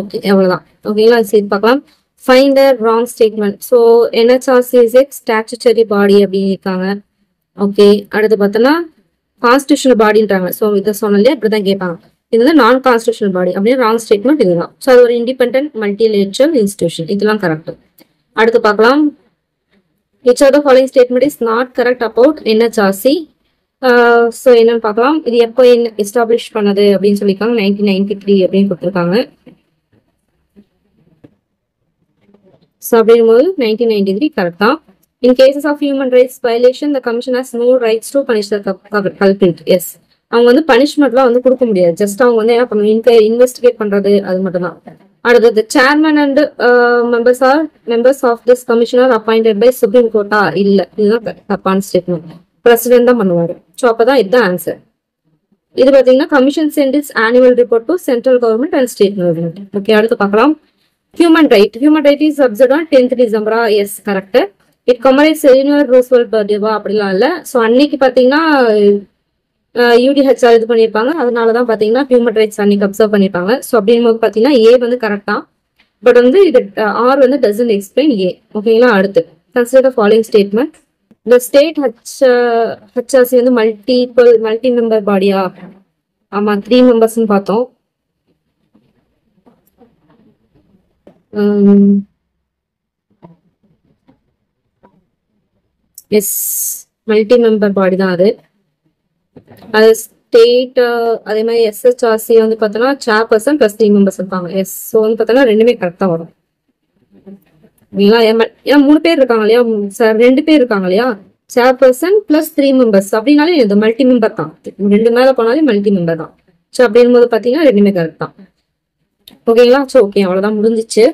Okay, அவ்வளோதான். ஓகேங்களா, சரி பார்க்கலாம். Find the wrong statement. So NHRC is a statutory பாடி அப்படின்னு இருக்காங்க. ஓகே, அடுத்து பார்த்தோன்னா கான்ஸ்டியூஷனல் பாடின்றாங்க. ஸோ இதை சொன்னாலே அப்படிதான் கேட்பாங்க. இது வந்து நான் கான்ஸ்டியூஷனல் பாடி அப்படின்னு ராங் ஸ்டேட்மெண்ட் இதுதான். ஸோ அது ஒரு இண்டிபெண்டன்ட் மல்டிலேட்ரல் இன்ஸ்டிடியூஷன். இதெல்லாம் கரெக்ட். அடுத்து பார்க்கலாம். Which are the following statement is not correct about NHRC. So என்னன்னு பார்க்கலாம். இது எப்போ எஸ்டாப்ளிஷ் பண்ணது அப்படின்னு சொல்லியிருக்காங்க. 1993 அப்படின்னு கொடுத்துருக்காங்க. ஸோ அப்படிங்கும்போது 1993 கரெக்ட் தான். In cases of human rights violation the commission has no rights to punish the culprit. Yes, அவங்க வந்து பனிஷ்மெண்ட்லாம் வந்து கொடுக்க முடியாது. ஜஸ்ட் அவங்க வந்து என்ன பண்ணுவாங்க, இன்வெஸ்டிகேட் பண்றது அது மட்டும் தான். அடுத்தது chairman and members of this commissioner appointed by supreme கோர்ட்டா? இல்ல, இதுதான் தப்பான ஸ்டேட்மெண்ட். பிரசிடென்ட் தான் பண்ணுவாரு. ஸோ அப்பதான் இதுதான் ஆன்சர். இது பாத்தீங்கன்னா commission sent its annual report to central government and state government. Okay, அடுத்து பார்க்கலாம். Human right is observed on 10th December. Yes, correct. It commemorates Eleanor Roosevelt பர்த்டேவா? அப்படிலாம் இல்ல. ஸோ அன்னைக்கு பாத்தீங்கன்னா UDHR இது பண்ணியிருப்பாங்க. அதனாலதான் பாத்தீங்கன்னா ஹியூமன் ரைட்ஸ் அன்னைக்கு அப்சர்வ் பண்ணிருப்பாங்க. ஸோ அப்படின் போது பாத்தீங்கன்னா ஏ வந்து கரெக்ட் தான். பட் வந்து இது ஆர் வந்து டசன்ட் எக்ஸ்பிளைன் ஏ. ஓகேங்களா, அடுத்து consider the following statement. The state HRC வந்து மல்டி மெம்பர் பாடியா? ஆமா, 3 members பார்த்தோம். எஸ், மல்டி மெம்பர் பாடி தான் அது. அது ஸ்டேட் அதே மாதிரி SHRC வந்து பார்த்தோன்னா சேர்பர்சன் +3 members இருப்பாங்க. எஸ், ஸோ வந்து பார்த்தோன்னா ரெண்டுமே கரெக்டாக வரும். ஏன்னா 3 பேர் இருக்காங்க இல்லையா, சார் 2 பேர் இருக்காங்க இல்லையா, சேர்பர்சன் +3 members அப்படின்னாலே இது மல்டி மெம்பர் தான். 2 மேல போனாலே மல்டி மெம்பர் தான். ஸோ அப்படின் போது பார்த்தீங்கன்னா ரெண்டுமே கரெக்ட் தான். ஓகேங்களா, ஸோ ஓகே, அவ்வளோதான் முடிஞ்சிச்சு.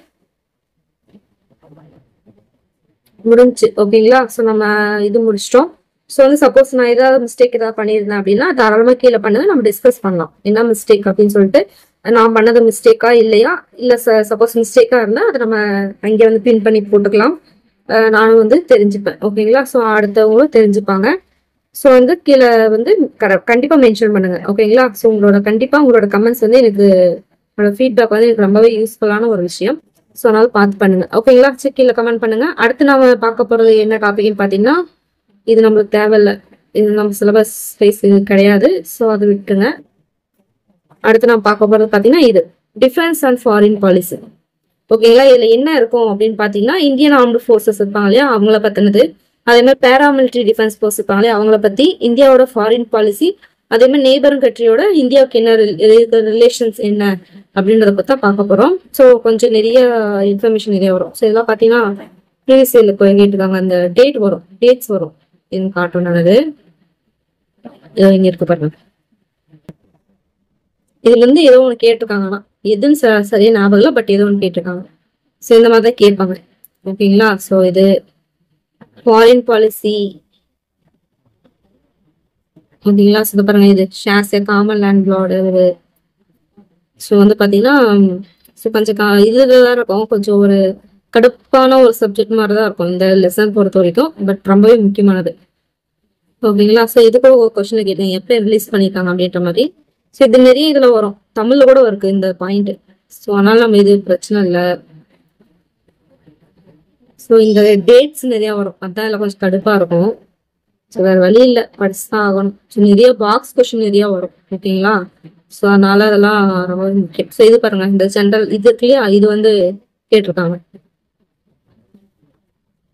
ஓகேங்களா, ஸோ நம்ம இது முடிச்சிட்டோம். ஸோ வந்து சப்போஸ் நான் ஏதாவது மிஸ்டேக் ஏதாவது பண்ணியிருந்தேன் அப்படின்னா தாராளமாக கீழே பண்ணது நம்ம டிஸ்கஸ் பண்ணலாம். என்ன மிஸ்டேக் அப்படின்னு சொல்லிட்டு நான் பண்ணது மிஸ்டேக்கா இல்லையா, இல்லை சப்போஸ் மிஸ்டேக்கா இருந்தால் அதை நம்ம அங்கே வந்து பின் பண்ணி போட்டுக்கலாம். நானும் வந்து தெரிஞ்சுப்பேன். ஓகேங்களா, ஸோ அடுத்தவங்களும் தெரிஞ்சுப்பாங்க. ஸோ வந்து கீழே வந்து கண்டிப்பாக மென்ஷன் பண்ணுங்க. ஓகேங்களா, ஸோ உங்களோட கமெண்ட்ஸ் வந்து எனக்கு ஃபீட்பேக் வந்து எனக்கு ரொம்பவே யூஸ்ஃபுல்லான ஒரு விஷயம். ஸோ அதனால பார்த்து பண்ணுங்க. ஓகேங்களா, சரி கீழே கமெண்ட் பண்ணுங்க. அடுத்து நம்ம பார்க்க போறது என்ன டாபிக்னு பார்த்தீங்கன்னா இது நம்மளுக்கு தேவையில்லை, இது நம்ம சிலபஸ் ஸ்பேஸ் கிடையாது. ஸோ அது விட்டுருங்க. அடுத்து நான் பார்க்க போறது பாத்தீங்கன்னா இது டிஃபென்ஸ் அண்ட் ஃபாரின் பாலிசி. ஓகேங்களா, இதுல என்ன இருக்கும் அப்படின்னு பாத்தீங்கன்னா இந்தியன் ஆர்ம்டு ஃபோர்ஸஸ் இருப்பாங்க இல்லையா, அவங்கள பத்தினது. அதே மாதிரி பேராமிலிட்டரி டிஃபென்ஸ் ஃபோர்ஸ் இருப்பாங்க இல்லையா, அவங்கள பத்தி, இந்தியாவோட ஃபாரின் பாலிசி, அதே மாதிரி நெய்பரும் கண்ட்ரியோட இந்தியாவுக்கு என்ன ரிலேஷன்ஸ் என்ன அப்படின்றத பத்தி தான் பார்க்க போறோம். ஸோ கொஞ்சம் நிறைய இன்ஃபர்மேஷன் நிறைய வரும். ஸோ இதெல்லாம் பாத்தீங்கன்னா ப்ரீவியஸ் இயர்ல கேட்டிருக்காங்க, அந்த டேட்ஸ் வரும் இது காட்டும். நல்லது, இங்க இருக்கு பாருங்க. இதுல இருந்து ஏதோ ஒண்ணு கேட்டிருக்காங்கன்னா எதுன்னு சரியா ஞாபகம் இல்லை, பட் ஏதோ ஒண்ணு கேட்டிருக்காங்க. ஸோ இந்த மாதிரி தான் கேட்பாங்க. ஓகேங்களா, ஸோ இது ஃபாரின் பாலிசி. ஓகேங்களா, ஸோ பாருங்க, இது shares common land Lord. So வந்து பாத்தீங்கன்னா ஸோ கொஞ்சம் இதுதான் இருக்கும், கொஞ்சம் ஒரு கடுப்பான ஒரு சப்ஜெக்ட் மாதிரி தான் இருக்கும் இந்த லெசன் பொறுத்த வரைக்கும், பட் ரொம்பவே முக்கியமானது. ஓகேங்களா, ஸோ இது கூட ஒரு கொஸ்டின் கேட்டீங்க, எப்போ ரிலீஸ் பண்ணியிருக்காங்க அப்படின்ற மாதிரி. ஸோ இது நிறைய இதுல வரும், தமிழ்ல கூட இருக்கு இந்த பாயிண்ட். ஸோ அதனால நம்ம இது பிரச்சனை இல்லை. ஸோ இந்த டேட்ஸ் நிறைய வரும், அதான் இல்லை கொஞ்சம் கடுப்பா இருக்கும். ஸோ வேற வழி இல்லை, படிச்சுதான் ஆகணும். ஸோ நிறைய பாக்ஸ் கொஸ்டின் நிறைய வரும். ஓகேங்களா, ஸோ அதனால அதெல்லாம் ரொம்ப முக்கியம். ஸோ இது பாருங்க, இந்த ஜென்ரல் இதுக்குலயே இது வந்து கேட்டிருக்காங்க,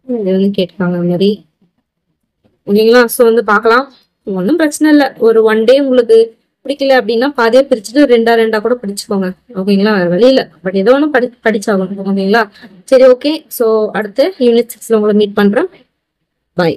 இது வந்து கேட்டிருக்காங்க அந்த மாதிரி. ஓகேங்களா, ஸோ வந்து பார்க்கலாம், ஒன்றும் பிரச்சனை இல்லை. ஒரு ஒன் டே உங்களுக்கு பிடிக்கல அப்படின்னா பாதியா பிரிச்சுட்டு ரெண்டா கூட படிச்சுக்கோங்க. ஓகேங்களா, வேற வழி இல்லை, பட் ஏதோ ஒன்றும் படிச்சாகணும். ஓகேங்களா, சரி, ஓகே. ஸோ அடுத்து யூனிட் 6ல உங்களை மீட் பண்றேன். பாய்.